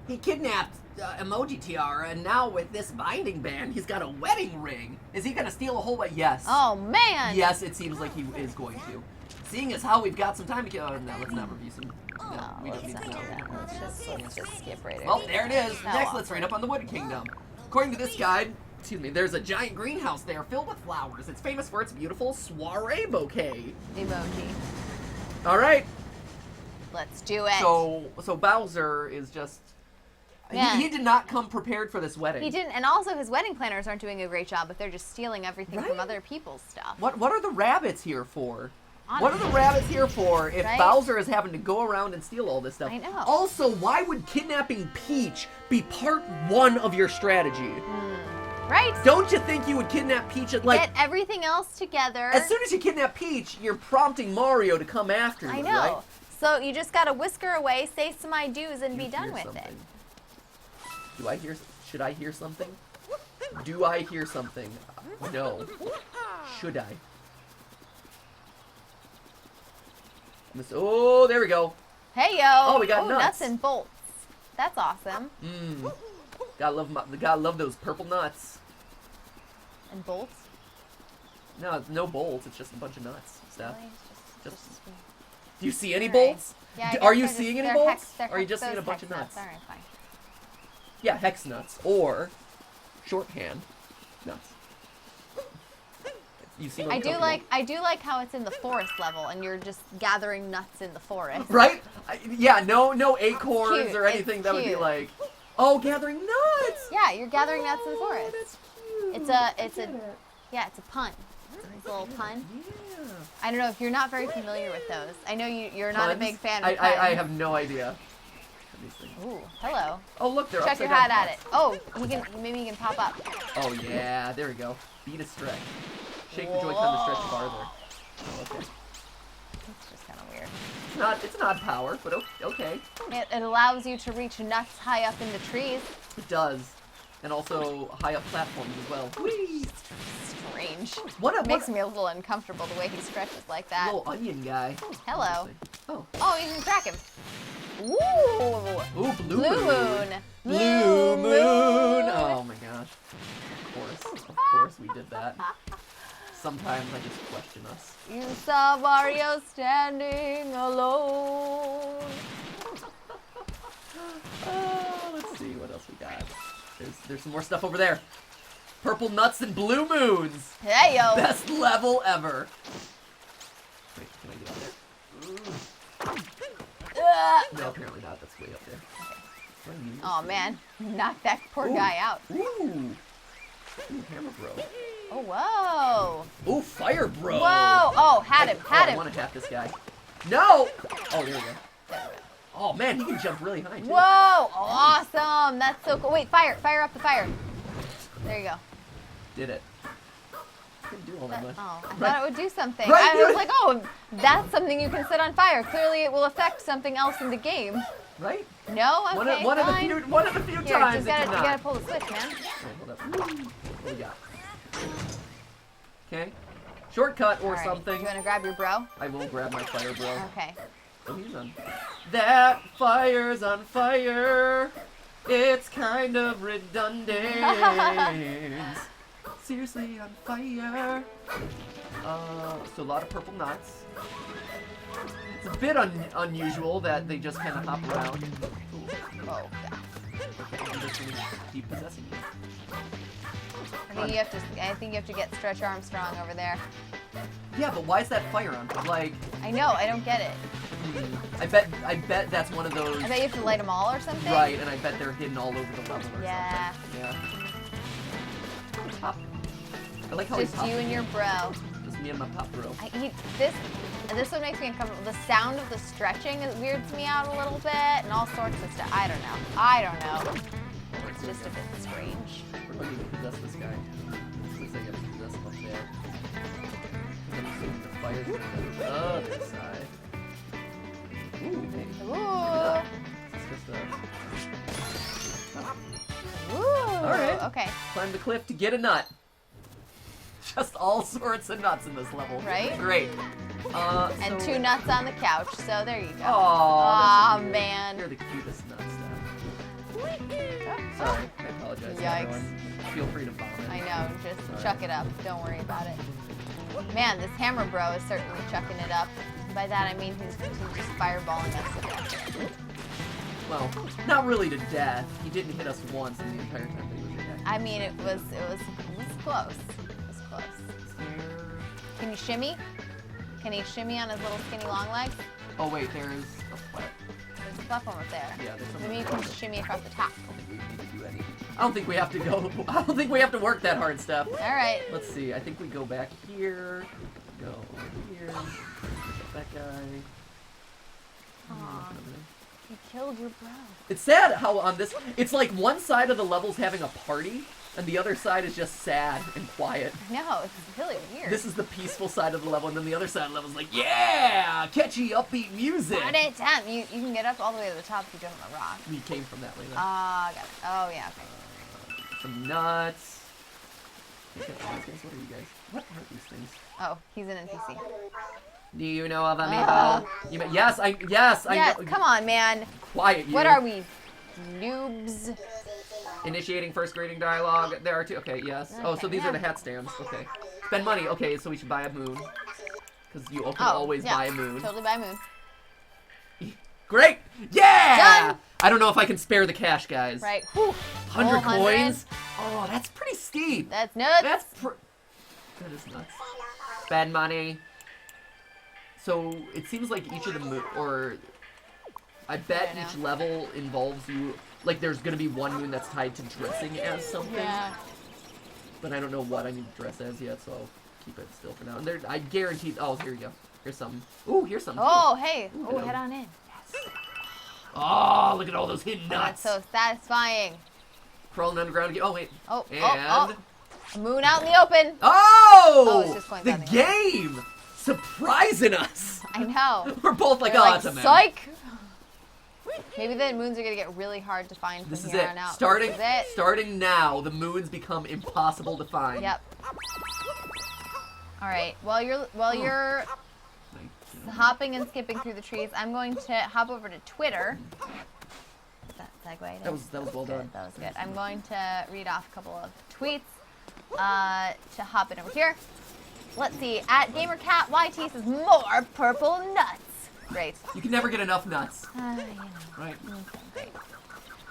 He kidnapped Emoji Tiara, and now with this binding band, he's got a wedding ring. Is he gonna steal a whole bunch? Yes. Oh man. Yes, it seems like he is going to. Seeing as how we've got some time to kill. Oh, no, let's not review some. No, No, we don't let's need not to do know. that. Let's just skip right Well, over. there it is. How Next, awful. let's read up on the Wood Kingdom. According to this guide, there's a giant greenhouse there filled with flowers. It's famous for its beautiful soiree bouquet. Emoji. All right. Let's do it. So Bowser is just. Yeah. He did not come prepared for this wedding. He didn't, and also his wedding planners aren't doing a great job, but they're just stealing everything Right? from other people's stuff. What are the rabbits here for? What are the Honestly. rabbits here for if Right? Bowser is having to go around and steal all this stuff? I know. Also, why would kidnapping Peach be part 1 of your strategy? Right? Don't you think you would kidnap Peach at Get everything else together. as soon as you kidnap Peach, you're prompting Mario to come after you, I know. right? So you just gotta whisk her away, say some I do's, and be You done hear with something. it. Should I hear something? Do I hear something? No. Should I? Oh, there we go. Hey yo! Oh, we got nuts. Nuts and bolts. That's awesome. Mmm. Gotta love those purple nuts. And bolts. No, it's no bolts. It's just a bunch of nuts. Steph. Really? Just- Just- Do you see any Alright. bolts? Yeah, I Are guess you they're just- seeing any they're bolts? hex- they're Or are you hex- just seeing a those bunch of hex nuts? Alright, fine. Yeah, hex nuts or shorthand nuts. You see what I'm talking about? I do like how it's in the forest level, and you're just gathering nuts in the forest. Right? Yeah, no acorns Cute, or anything it's that would be cute. like, oh, gathering nuts. Yeah, you're gathering nuts in the Oh, forest. that's cute. It's a pun. It's a little pun. Yeah. I don't know if you're not very familiar with those. I know you're not a Puns? big fan of I puns. have no idea. Let me see. Ooh, hello. Oh, look, they're Check your upside hat down at it. Oh, maybe he can pop up. pots. Oh, yeah, there we go. Beat a stretch. Shake the Joy-Con to stretch farther. Oh, okay. It's just kind of weird. It's an odd power, but okay. It allows you to reach nuts high up in the trees. It does. And also high up platforms as well. Whee! Strange. What Makes me a little uncomfortable the way he stretches like that. little onion guy. Hello. Oh. Oh, you can crack him. Ooh. Ooh, blue Blue moon. moon. Blue moon. Oh my gosh. Of course we did that. Sometimes I just question us. You saw Mario standing alone. Let's see what else we got. There's some more stuff over there. Purple nuts and blue moons. Hey yo. Best level ever. Wait, can I get up there? No, apparently not. That's way up there. What do I use? Oh man, knock that poor guy out. Ooh, hammer bro. Oh whoa. Ooh, fire bro. Whoa. Oh, had him. Had I him. want to hat this guy. No. Oh, there we go. Oh man, he can jump really high too. Whoa. Awesome. That's so cool. Wait, fire. Fire up the fire. There you go. Did it. Didn't do all that much. Oh, I Right. thought it would do something. Right, I was dude. like, oh, that's something you can set on fire. Clearly, it will affect something else in the game. Right? No, okay, One of the fine. few Here, times just it gotta, did you not. gotta pull the switch, man. Hold up. What do we got? Okay. Shortcut or All right, something. Do you want to grab your bro? I will grab my fire bro. Okay. Oh, he's on. That fire's on fire. It's kind of redundant. Seriously on fire. So a lot of purple nuts. It's a bit unusual that they just kind of hop around. Ooh. Oh, I'm just gonna keep possessing you. I think you have to get Stretch Armstrong over there. Yeah, but why is that fire on? Like, I know, I don't get it. I bet that's one of those. I bet you have to light them all or something. Right, and I bet they're hidden all over the level or Yeah. something. Yeah. Pop. I like how Just he pops. you and your bro. Just me and my pop bro. I eat this. This one makes me uncomfortable. The sound of the stretching weirds me out a little bit, and all sorts of stuff. I don't know. It's just a bit strange. We're looking to possess this guy. Looks like I gotta possess him up there. I'm assuming the fire's gonna go to the other side. Ooh, hey. Ooh. This is just Ooh. Alright. Okay. climb the cliff to get a nut. Just all sorts of nuts in this level. Right? Great. And 2 nuts on the couch, so there you go. Aw, man. You're the cutest nut, Steph. Oh, Sorry, I apologize. Yikes. Everyone. Feel free to vomit. I know, just Sorry. chuck it up. Don't worry about it. Man, this hammer bro is certainly chucking it up. By that I mean he's just fireballing us to death. Well, not really to death. He didn't hit us once in the entire time that he was attacking. I mean, it was close. It was close. Can you shimmy? Can he shimmy on his little skinny long legs? Oh wait, there's a flat. There's a platform up there. Yeah, there's Maybe you can shimmy across the top. I don't think we need to do any. I don't think we have to go. I don't think we have to work that hard, Steph. All right. Let's see. I think we go back here. Go over here. That guy. Aw, you killed your bro. It's sad how on this, it's like one side of the level's having a party, and the other side is just sad and quiet. No, it's really weird. This is the peaceful side of the level, and then the other side of the level's like, yeah, catchy, upbeat music. Damn, you can get up all the way to the top if you jump on the rock. We came from that way. Then. Got it. Oh, yeah, okay. Some nuts. What are you guys? What are these things? Oh, he's an NPC. Do you know of amiibo? Yes, I Yes, know. come on, man. Quiet, you. What are we? Noobs? Initiating first grading dialogue. There are 2. Okay, yes. Oh, so these are the hat stands. Okay. Spend money. Okay, so we should buy a moon. Because you can always buy a moon. Totally buy a moon. Great! Yeah! Done! I don't know if I can spare the cash, guys. Right. Whew. 100 Oh, 100. coins? Oh, that's pretty steep. That's nuts. That is nuts. Spend money. So, it seems like each of the I bet I know. each level involves you, like there's gonna be one moon that's tied to dressing as something. Yeah. But I don't know what I need to dress as yet, so I'll keep it still for now. And I guarantee, oh, here you go. Here's something. Ooh, here's something. Oh, hey. Ooh, Oh, hello. head on in. Oh, look at all those hidden That's nuts. so satisfying. Crawling underground again. Oh, wait. Oh, And... A moon out in the open. Oh! it's just coins the on the game! Surprising us! I know. We're both like, We're oh, like, it's a man. psych. Maybe the moons are gonna get really hard to find from This is here it. on out. Starting, This is it. starting now, the moons become impossible to find. Yep. All right. While you're hopping and skipping through the trees, I'm going to hop over to Twitter. That segue. That was well done. That was good. I'm going to read off a couple of tweets to hop in over here. Let's see. At GamerCatYT says more purple nuts. Great. You can never get enough nuts. You know. Right. Great.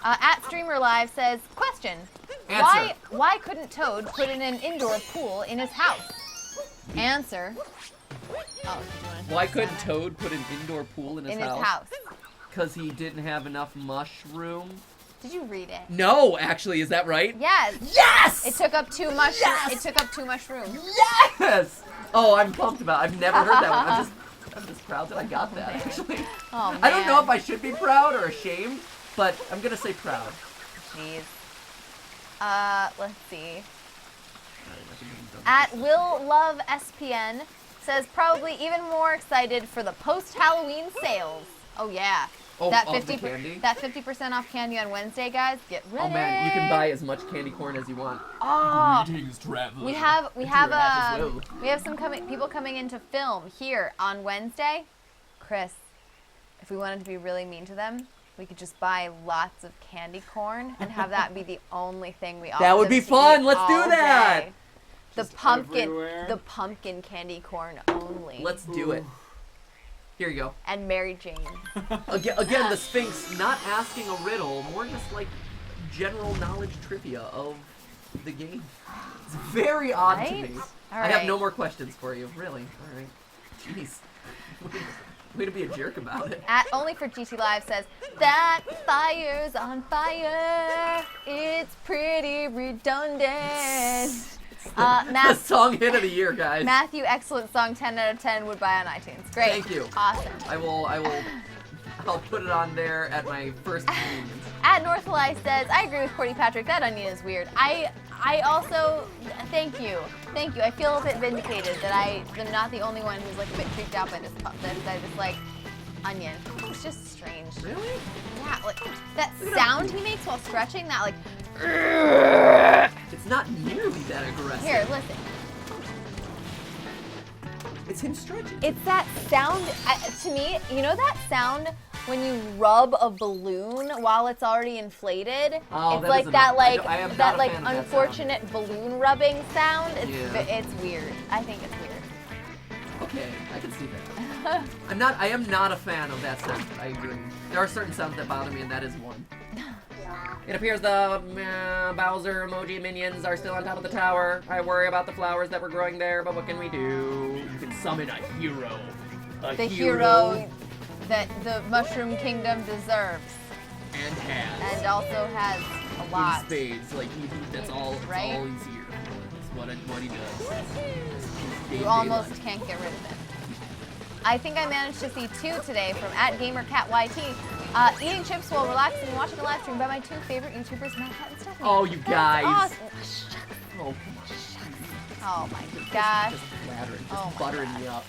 At StreamerLive says, question. Answer. Why couldn't Toad put in an indoor pool in his house? Answer. Oh, did you want to Why couldn't Toad put an indoor pool in his house? Because he didn't have enough mushroom. Did you read it? No, actually, is that right? Yes. Yes! It took up too much. Yes! It took up too much room. Yes! Oh, I'm pumped about it. I've never heard that one. I'm just proud that I got that, actually. Oh, man. I don't know if I should be proud or ashamed, but I'm gonna say proud. Jeez. Let's see. At WillLoveSPN says probably even more excited for the post-Halloween sales. Oh yeah. Oh, that off the candy? That 50% off candy on Wednesday, guys. Get ready. Oh man, you can buy as much candy corn as you want. Oh. Greetings, traveler. We have well. we have some people coming in to film here on Wednesday. Chris, if we wanted to be really mean to them, we could just buy lots of candy corn and have that be the only thing we offer. That would them be to fun. eat Let's do all that. day. The Just pumpkin, everywhere. the pumpkin candy corn only. Let's do it. Here you go. And Mary Jane. Again, the Sphinx not asking a riddle, more just like general knowledge trivia of the game. It's very odd to Right? me. All I have right. no more questions for you. Really. All right. Jeez. Way to be a jerk about it. At Only for GTLive says, that fire's on fire. It's pretty redundant. The song hit of the year, guys. Matthew, excellent song, 10 out of 10, would buy on iTunes. Great. Thank you. Awesome. I will I'll put it on there at my first convenience. At Northlight says, I agree with Courtney Patrick. That onion is weird. I also, thank you. I feel a bit vindicated that I am not the only one who's like a bit freaked out by this. That it's like onion. It's just strange. Really? Yeah, like that sound he makes while stretching. That like. It's not nearly that aggressive. Here, listen. It's him stretching. It's that sound. To me, you know that sound when you rub a balloon while it's already inflated. Oh, it's that like is that, annoying. like I am that, not a like fan of that unfortunate balloon rubbing sound. It's Yeah. it's weird. I think it's weird. Okay, I can see that. I am not a fan of that sound. I agree. There are certain sounds that bother me, and that is one. It appears the Bowser emoji minions are still on top of the tower. I worry about the flowers that were growing there, but what can we do? You can summon a hero. The hero that the Mushroom Kingdom deserves, and has. and also has a lot. In spades, like that's all. Right? All he's here. That's what he does. You almost can't get rid of it. I think I managed to see 2 today from @GamerCatYT. Eating chips while relaxing and watching the live stream by my 2 favorite YouTubers, Matt Cat and Stephanie. Oh, you guys. Awesome. Oh, come on. Oh my gosh. Just flattering, just Oh my buttering gosh. me up.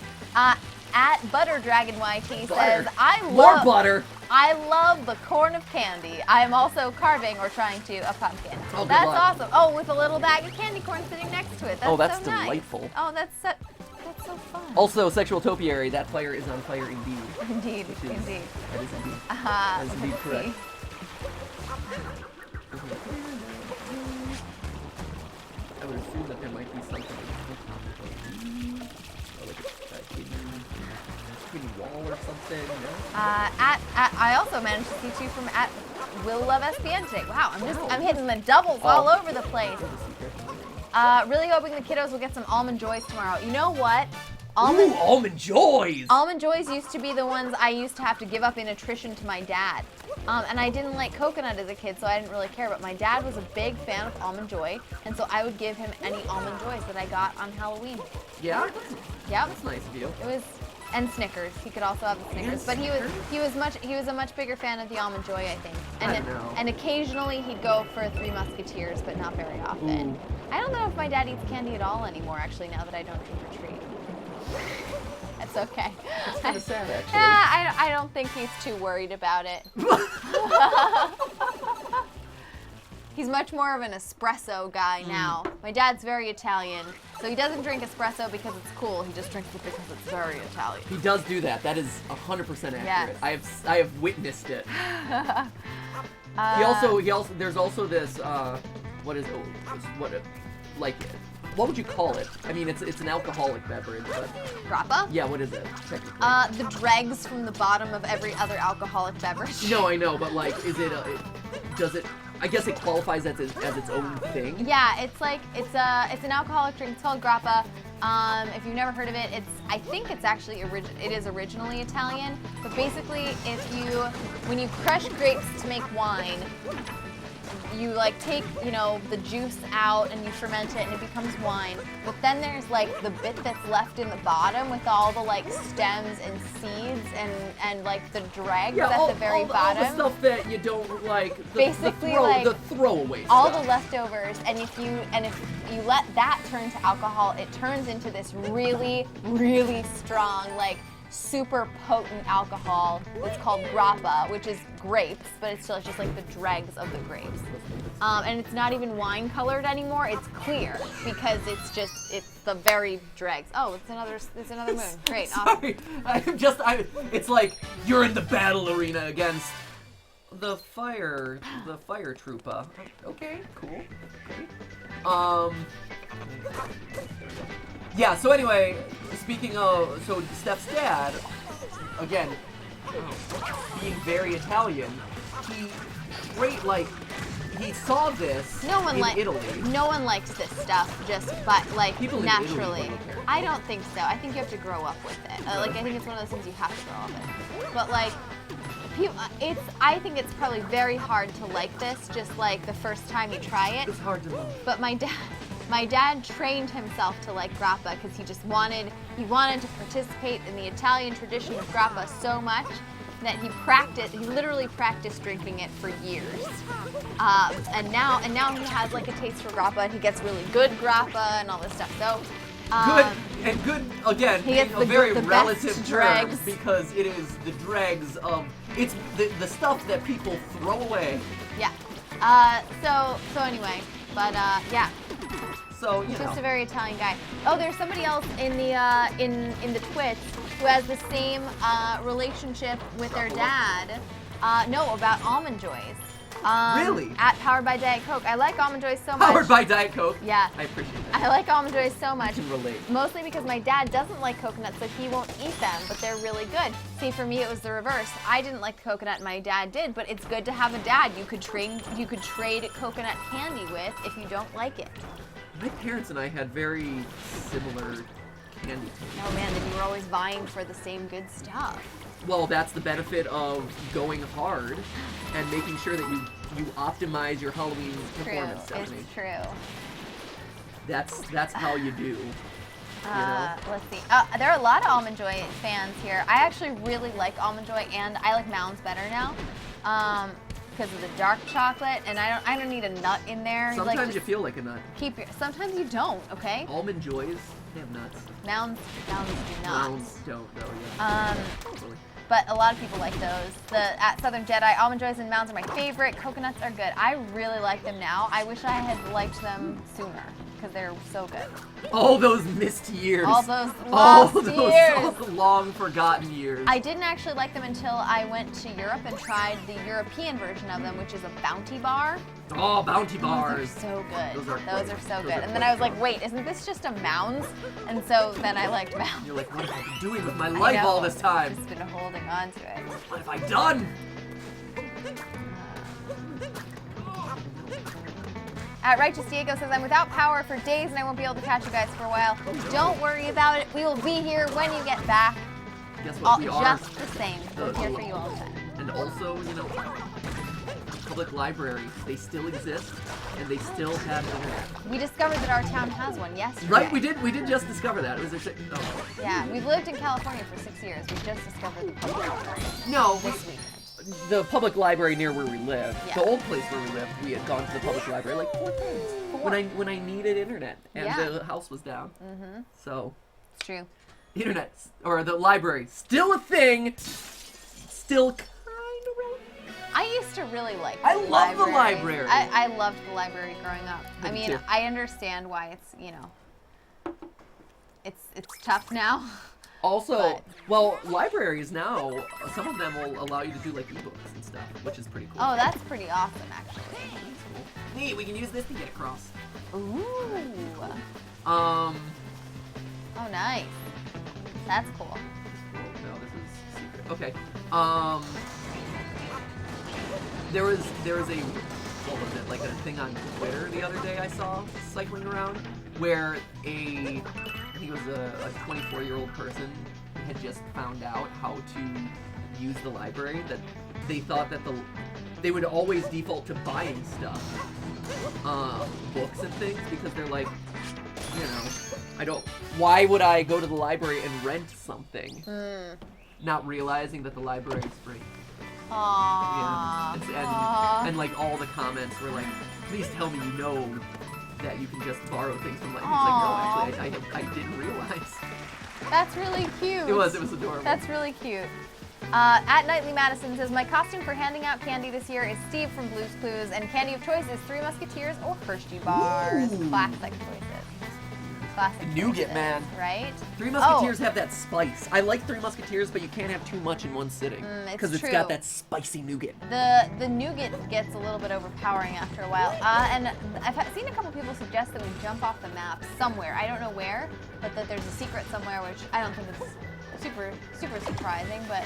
@ButterDragonYT Butter. says, I More love butter. I love the corn of candy. I am also carving or trying to a pumpkin. Oh, good That's luck. awesome. Oh, with a little bag of candy corn sitting next to it. That's Oh, that's so nice. delightful. Oh, that's so fun. Also, sexual topiary, that fire is on fire indeed. Indeed, Which is- indeed. That is indeed. Uh-huh. That is indeed Let's correct. see. I would assume that there might be something. Like a hidden wall or something. No? I also managed to see 2 from @WillLoveSPN today. Wow, I'm hitting the doubles all over the place. Really hoping the kiddos will get some almond joys tomorrow. You know what? Ooh, almond joys! Almond joys used to be the ones I used to have to give up in attrition to my dad. And I didn't like coconut as a kid, so I didn't really care. But my dad was a big fan of almond joy, and so I would give him any almond joys that I got on Halloween. Yeah? Yep. That's nice of you. It was, and Snickers. He could also have the Snickers, but he was a much bigger fan of the almond joy, I think. I know. And occasionally he'd go for Three Musketeers, but not very often. Ooh. I don't know if my dad eats candy at all anymore. Actually, now that I don't trick or treat. That's okay. That's kind of sad, actually. Yeah, I don't think he's too worried about it. He's much more of an espresso guy now. My dad's very Italian, so he doesn't drink espresso because it's cool. He just drinks it because it's very Italian. He does do that. That is 100% accurate. Yes. I have witnessed it. There's also this what would you call it? I mean, it's an alcoholic beverage, but Grappa? yeah, what is it technically? The dregs from the bottom of every other alcoholic beverage. No, I know, but like, does it? I guess it qualifies as its own thing. Yeah, it's an alcoholic drink. It's called grappa. If you've never heard of it, I think it's actually it is originally Italian. But basically, when you crush grapes to make wine, you like take, the juice out and you ferment it and it becomes wine. But then there's like the bit that's left in the bottom with all the like stems and seeds and like the dregs at the very bottom. All the stuff that you don't like. Basically, the throwaway all stuff. the leftovers, and if you let that turn to alcohol, it turns into this really, really strong, like super potent alcohol that's called grappa, which is grapes, but it's still just like the dregs of the grapes. And it's not even wine colored anymore, it's clear because it's the very dregs. Oh, it's another moon. Great, awesome. Sorry, it's like you're in the battle arena against the fire troopa. Okay, cool. Great. Yeah, so anyway, speaking of, so Steph's dad, again, being very Italian, he saw this in Italy. No one likes this stuff People in naturally. Italy don't care. I don't think so. I think you have to grow up with it. I think it's one of those things you have to grow up with. But like, I think it's probably very hard to like this, just like the first time you try it. It's hard to know. But my dad trained himself to like grappa because he wanted to participate in the Italian tradition of grappa so much that he literally practiced drinking it for years. And now he has like a taste for grappa, and he gets really good grappa and all this stuff. So good again, he gets a very the best relative term dregs. because it is the dregs of it's the stuff that people throw away. Yeah. So anyway, but yeah. So you He's know. just a very Italian guy. Oh, there's somebody else in the in the twits who has the same relationship with their dad. No, about Almond Joys. Really? At Powered by Diet Coke. I like Almond Joys so much. Powered by Diet Coke. Yeah. I appreciate that. I like Almond Joys so much. I can relate. Mostly because my dad doesn't like coconuts, so he won't eat them, but they're really good. See, for me, it was the reverse. I didn't like coconut, my dad did, but it's good to have a dad you could trade coconut candy with if you don't like it. My parents and I had very similar candy tastes. Oh man, then you were always vying for the same good stuff. Well, that's the benefit of going hard and making sure that you optimize your Halloween performance, Stephanie. It's true. That's how you do. Let's see. There are a lot of Almond Joy fans here. I actually really like Almond Joy, and I like Mounds better now because of the dark chocolate. And I don't need a nut in there. Sometimes you feel like a nut. Sometimes you don't. Okay. Almond Joys, they have nuts. Mounds do not. Mounds don't, though. Yeah. Totally. But a lot of people like those. At Southern Jedi, Almond Joys and Mounds are my favorite. Coconuts are good. I really like them now. I wish I had liked them sooner because they're so good. All those missed years. All those lost all those years. long forgotten years. I didn't actually like them until I went to Europe and tried the European version of them, which is a Bounty Bar. Oh, Bounty Bars. Those are so good. Those are are so quite- good. those are And then quite I was like, fun. wait, isn't this just a Mounds? And so then I liked Mounds. You're like, what have I been doing with my I life know, all this time? I've just been holding on to it. What have I done? At Righteous Diego says, I'm without power for days and I won't be able to catch you guys for a while. Don't worry about it. We will be here when you get back. Guess what? We are. Just the same. We're here for you all the time. And also, public libraries, they still exist, and they still have internet. We discovered that our town has one yesterday. Right? We did just discover that. It was Yeah, we've lived in California for 6 years. We just discovered the public library No, this week. the public library near where we live, Yeah. the old place where we lived, we had gone to the public library like 4 times when I needed internet and Yeah. the house was down. Mm-hmm. So, It's true. internet or the library still a thing, still kind of relevant. I used to really like I love the library. I loved the library growing up. I Me mean, too. I understand why it's tough now. Also, But- well, libraries now, some of them will allow you to do like ebooks and stuff, which is pretty cool. Oh, that's pretty awesome, actually. Hey, we can use this to get across. Ooh. Oh, Oh, nice. That's cool. no, this is secret. Okay. There was a what was it, like a thing on Twitter the other day I saw cycling around where I think it was a 24-year-old person had just found out how to use the library, that they thought that they would always default to buying stuff, books and things, because they're like, why would I go to the library and rent something? Not realizing that the library is free. Aww. Yeah. And like all the comments were like, please tell me you know that you can just borrow things from library. It's like, no, actually, I didn't realize. That's really cute. It was adorable. That's really cute. At Nightly Madison says, my costume for handing out candy this year is Steve from Blue's Clues, and candy of choice is Three Musketeers or Hershey bars. Ooh. Classic choices. Classic Nougat, choices, man. Right? Three Musketeers have that spice. I like Three Musketeers, but you can't have too much in one sitting. It's Because it's true. got that spicy nougat. The nougat gets a little bit overpowering after a while. And I've seen a couple people suggest that we jump off the map somewhere. I don't know where, but that there's a secret somewhere, which I don't think is super surprising, but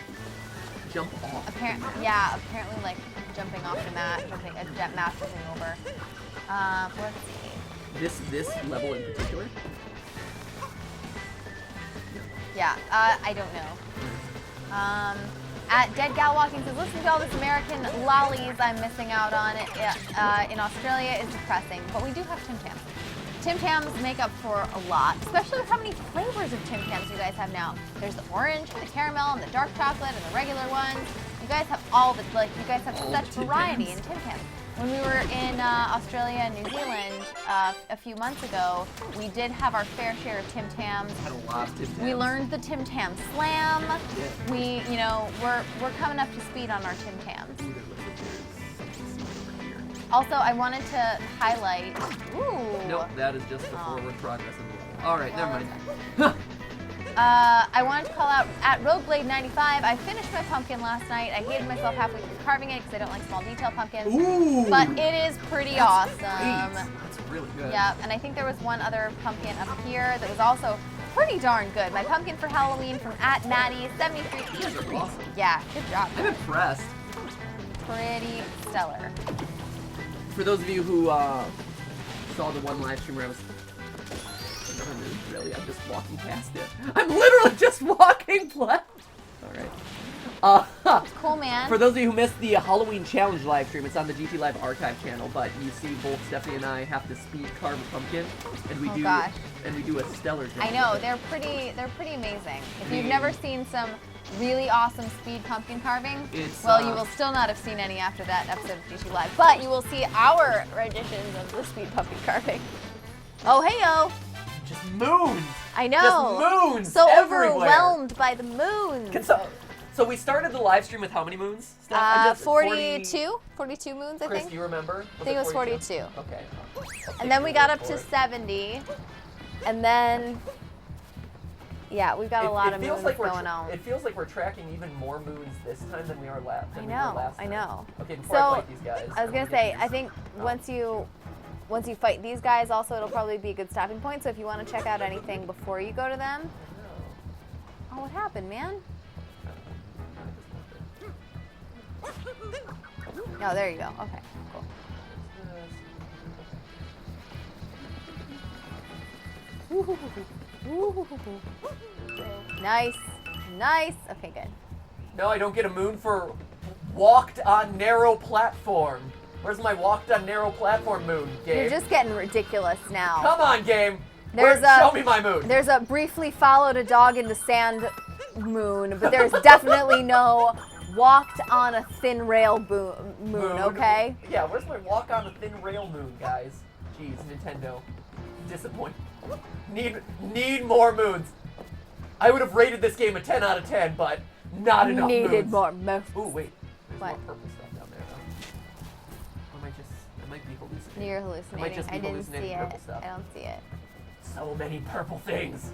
Jump off. apparently like jumping off the map, a jet map jumping over. Let's see. This level in particular. Yeah, I don't know. At Dead Gal Walking says, listen to all this American lollies I'm missing out on. In Australia is depressing, but we do have Tim Tam. Tim Tams make up for a lot, especially with how many flavors of Tim Tams you guys have now. There's the orange, and the caramel, and the dark chocolate, and the regular ones. You guys have all the, like, you guys have such variety in Tim Tams. When we were in Australia and New Zealand a few months ago, we did have our fair share of Tim Tams. Had a lot of Tim Tams. We learned the Tim Tam Slam. Yeah. We, you know, we're coming up to speed on our Tim Tams. Also, I wanted to highlight. Ooh. Nope, that is just the forward progress in the All right, never mind. I wanted to call out at Roadblade95. I finished my pumpkin last night. I hated myself halfway through carving it because I don't like small detail pumpkins. Ooh. But it is pretty awesome. That's really good. Yeah, and I think there was one other pumpkin up here that was also pretty darn good. My pumpkin for Halloween from @Maddie73. You guys are awesome. Yeah, good job. I'm impressed. Pretty stellar. For those of you who saw the one live stream where I was really, I'm just walking past it. I'm literally just walking past. All right. Cool, man. For those of you who missed the Halloween challenge live stream, it's on the GTLive archive channel. But you see, both Stephanie and I have to speed carve a pumpkin, and we do a stellar job. I know they're pretty amazing. If you've never seen some really awesome speed pumpkin carving, well, you will still not have seen any after that episode of GTLive, but you will see our renditions of the speed pumpkin carving. Oh, hey-o! Just moons! I know! Just moons So everywhere. overwhelmed by the moons! So we started the live stream with how many moons, Steph? 42? 42 moons, I Chris, think. do you remember? I think it was 42. Okay. And then we got up to 70, and then... Yeah, we've got a lot of moons going on. It feels like we're tracking even more moons this time than we are last. I know. Okay, before I fight these guys. I was gonna say, I think once you fight these guys, also it'll probably be a good stopping point. So if you want to check out anything before you go to them. Oh, what happened, man? No, there you go. Okay, cool. Nice. Okay, good. No, I don't get a moon for walked on narrow platform. Where's my walked on narrow platform moon, game? You're just getting ridiculous now. Come on, game. Show me my moon. There's a briefly followed a dog in the sand moon, but there's definitely no walked on a thin rail moon, okay? Yeah, where's my walk on a thin rail moon, guys? Jeez, Nintendo. Disappointed. Need more moons. I would have rated this game a 10 out of 10, but not enough moons. Needed more moons. Ooh, wait. There's What? more purple stuff down there, though. I might be hallucinating. You're hallucinating. just be I didn't hallucinating see purple it. stuff. I don't see it. So many purple things.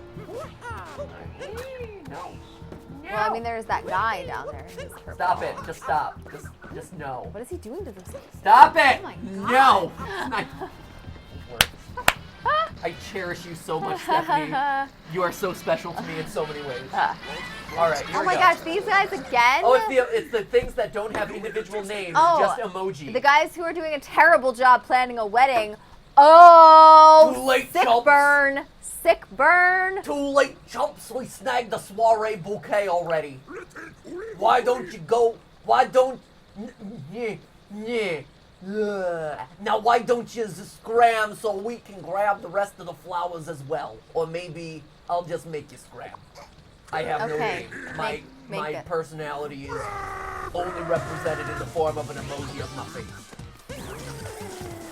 No. Well, I mean, there's that guy down there. Who's purple. Stop it. Just stop. Just no. What is he doing to this? Stop it! Oh my No! God. I cherish you so much, Stephanie. You are so special to me in so many ways. All right, here Oh we my go. gosh, these guys again? Oh, it's the things that don't have individual names, Oh, just emoji. The guys who are doing a terrible job planning a wedding. Oh, Too late, sick chumps. burn. Sick burn. Too late, chumps. We snagged the soiree bouquet already. Why don't you go? Why don't? Now why don't you scram so we can grab the rest of the flowers as well? Or maybe I'll just make you scram. I have no Okay. name. Make My it. personality is only represented in the form of an emoji of my face.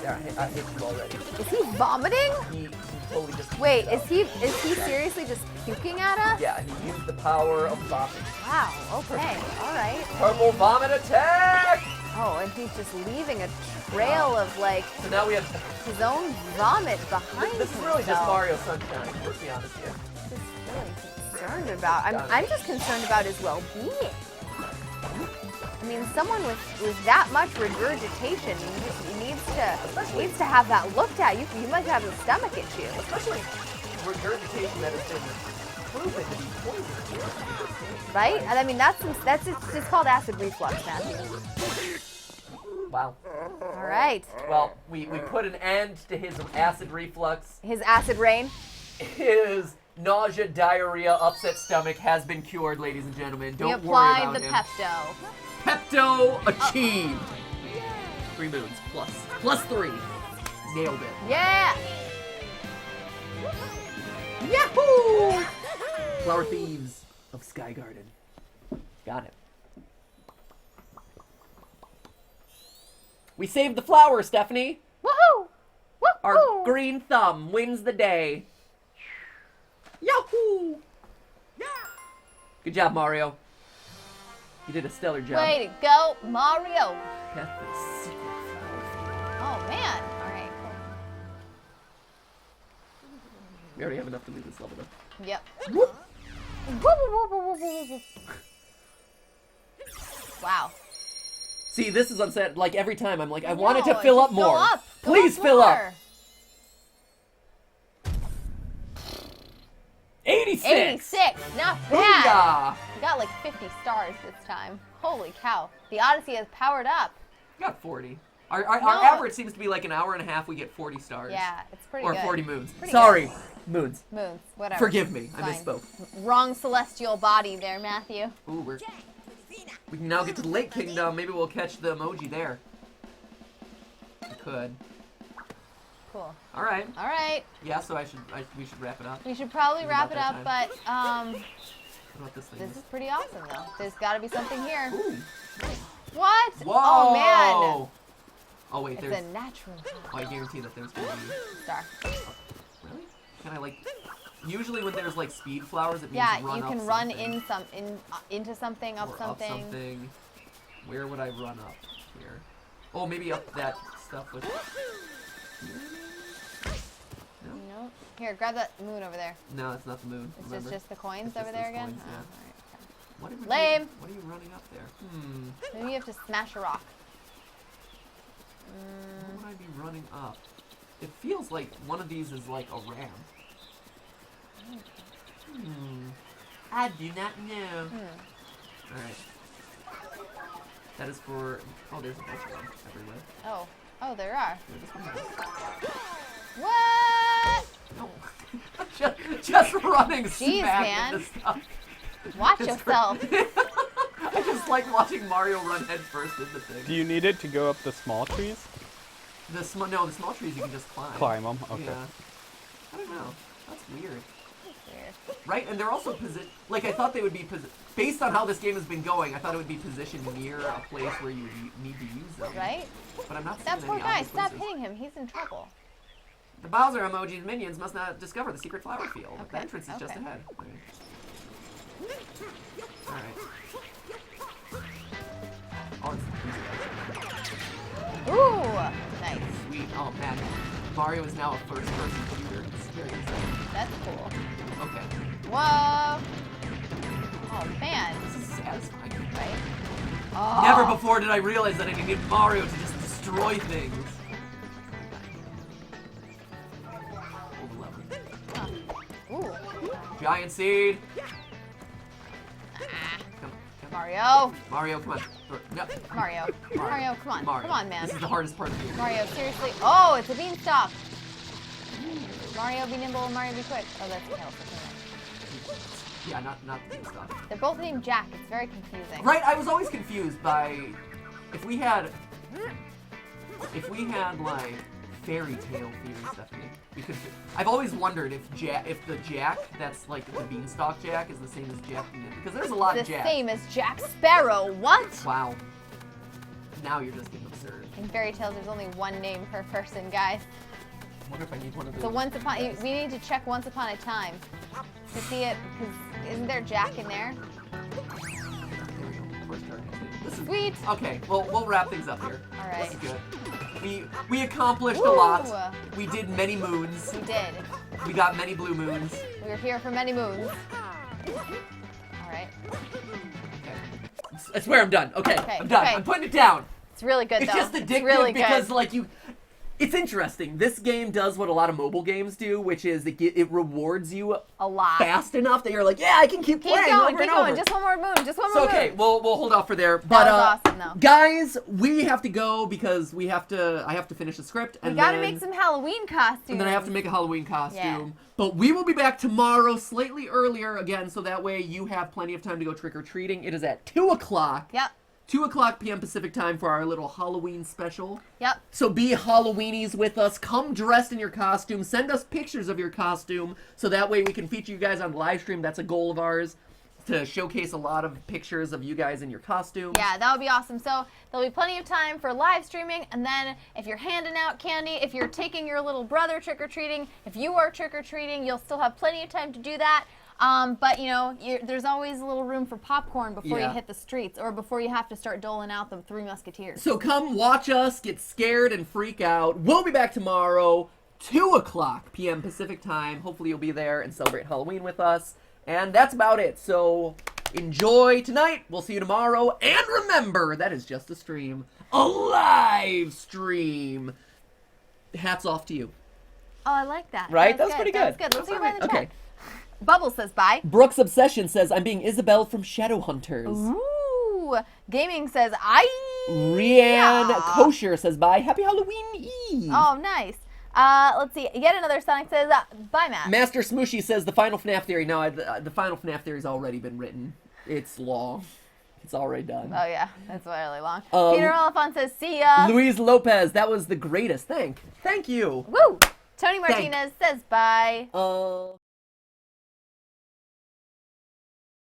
There, I hit you already. Is he vomiting? He totally just. Wait, is he seriously just puking at us? Yeah, he used the power of vomit. Wow, okay, alright. Purple vomit attack! Oh, and he's just leaving a trail of, like, So now we have. his own vomit behind This is really just himself. Mario Sunshine, let's be honest here. Just really concerned about. I'm just concerned about his well-being. I mean, someone with that much regurgitation needs to have that looked at. You might have a stomach issue. Especially regurgitation that has been proven to be poison. Right? And I mean, it's called acid reflux, Matthew. Wow. All right. Well, we put an end to his acid reflux. His acid rain. His nausea, diarrhea, upset stomach has been cured, ladies and gentlemen. Don't We worry applied about the him. Pepto. Pepto achieved. 3 moons plus 3. Nailed it. Yeah. Yahoo! Flower Thieves of Sky Garden. Got it. We saved the flower, Stephanie. Woohoo! Woohoo! Our green thumb wins the day. Yahoo! Good job, Mario. You did a stellar job. Way to go, Mario. Got the secret flower. Oh, man. All right, We already have enough to leave this level, though. cool. Yep. Whoop. Wow. See, this is unset. Like, every time I'm like, I No, want it to fill up just more. Go up. Go Please up fill up. more. 86! 86. Not bad. Booyah! We got like 50 stars this time. Holy cow. The Odyssey has powered up. Got 40. Our No. average seems to be like an hour and a half, we get 40 stars. Yeah, it's pretty Or good. 40 moons. Pretty Sorry, moons. Moons, whatever. Forgive me, I Fine. misspoke. Wrong celestial body there, Matthew. Ooh, we can now get to the Lake Kingdom. Maybe we'll catch the emoji there. We could. Cool. All right. All right. Yeah, so we should wrap it up. We should probably It's wrap it about up, that but What about this thing? this is pretty awesome though. There's got to be something here. Ooh. What? Whoa! Oh man. Oh wait, It's there's. a natural Oh, I guarantee that there's gonna be. star. Really? Can I like? Usually when there's like speed flowers, it means Yeah, run you up can run something. into something, up Or something. Up something. Where would I run up? Here. Oh, maybe up that stuff with. No. Here, grab that moon over there. No, it's not the moon. It's remember? just the coins It's over just there those again. coins, yeah. Oh, What are we Lame. doing? What are you running up there? Maybe you have to smash a rock. What would I be running up? It feels like one of these is like a ram. I do not know. Alright. That is for... Oh, there's a bunch of them everywhere. Oh, there are. Yeah, this one is. What? No. just running Jeez, smack man. into stuff. Watch It's yourself. I just like watching Mario run headfirst into things. Do you need it to go up the small trees? The small trees you can just climb. Climb them? Okay. Yeah. I don't know. That's weird. Weird. Right? And they're also like I thought they would be based on how this game has been going. I thought it would be positioned near a place where you need to use them. Right? But I'm not seeing That any poor guy. obvious Stop places. hitting him. He's in trouble. The Bowser emoji's minions must not discover the secret flower field. Okay, The entrance is just okay. ahead. Alright. Oh, it's Ooh, nice. sweet. Oh man. Mario is now a first-person shooter. It's very exciting. That's cool. Okay. Whoa. Oh man. This is satisfying. Right? Oh. Never before did I realize that I could get Mario to just destroy things. Hold the lever. Ooh. Giant seed. Come, Mario. Mario, come on. No. Mario. Mario, come on. Mario. Come on, man. This is the hardest part of the game. Mario, seriously. Oh, it's a beanstalk. Mario, be nimble. Mario, be quick. Oh, that's the health. Yeah, not the stuff. They're both named Jack. It's very confusing. Right, I was always confused by if we had like fairy tale theory stuff. We could. I've always wondered if the Jack that's like the beanstalk Jack is the same as Jack because there's a lot The of Jacks. same as Jack Sparrow. What? Wow. Now you're just getting absurd. In fairy tales, there's only one name per person, guys. I wonder if I need one of those. So we need to check Once Upon a Time to see it, because isn't there Jack in there? First card. This is Sweet. Okay, well we'll wrap things up here. All right. This is good. We accomplished a Woo! lot. We did many moons. We did. We got many blue moons. We were here for many moons. All right. Okay. I swear I'm done. Okay, Okay, I'm done. okay. I'm putting it down. It's really good, It's though. just It's addictive really because good. like it's interesting. This game does what a lot of mobile games do, which is it rewards you A lot. fast enough that you're like, yeah, I can keep playing Keep going, over keep and going. over. Just one more moon. Just one So more okay, moon. we'll hold off for there. But was awesome, though. guys, we have to go because I have to finish the script We and gotta then, make some Halloween costumes. and then I have to make a Halloween costume. Yeah. But we will be back tomorrow, slightly earlier again, so that way you have plenty of time to go trick or treating. It is at 2 o'clock. Yep. 2:00 p.m. Pacific time for our little Halloween special. Yep. So be Halloweenies with us. Come dressed in your costume. Send us pictures of your costume so that way we can feature you guys on the live stream. That's a goal of ours, to showcase a lot of pictures of you guys in your costume. Yeah, that would be awesome. So there'll be plenty of time for live streaming, and then if you're handing out candy, if you're taking your little brother trick-or-treating, if you are trick-or-treating, you'll still have plenty of time to do that. But, you know, there's always a little room for popcorn before you hit the streets, or before you have to start doling out the Three Musketeers. So come watch us, get scared, and freak out. We'll be back tomorrow, 2:00 p.m. Pacific time. Hopefully you'll be there and celebrate Halloween with us. And that's about it. So enjoy tonight. We'll see you tomorrow. And remember, that is just a stream. A live stream. Hats off to you. Oh, I like that. Right? That was pretty That was good. good. Let's see by the Okay. chat. Bubbles says bye. Brooks Obsession says, I'm being Isabel from Shadowhunters. Ooh. Gaming says, I. Rianne Kosher says, bye. Happy Halloween Eve. Oh, nice. Let's see. Yet another Sonic says, bye, Matt. Master Smooshy says, the final FNAF theory. No, the final FNAF theory's already been written. It's long. It's already done. Oh, yeah. That's really long. Peter Oliphant says, see ya. Luis Lopez, that was the greatest. Thank you. Woo. Tony Martinez says, bye.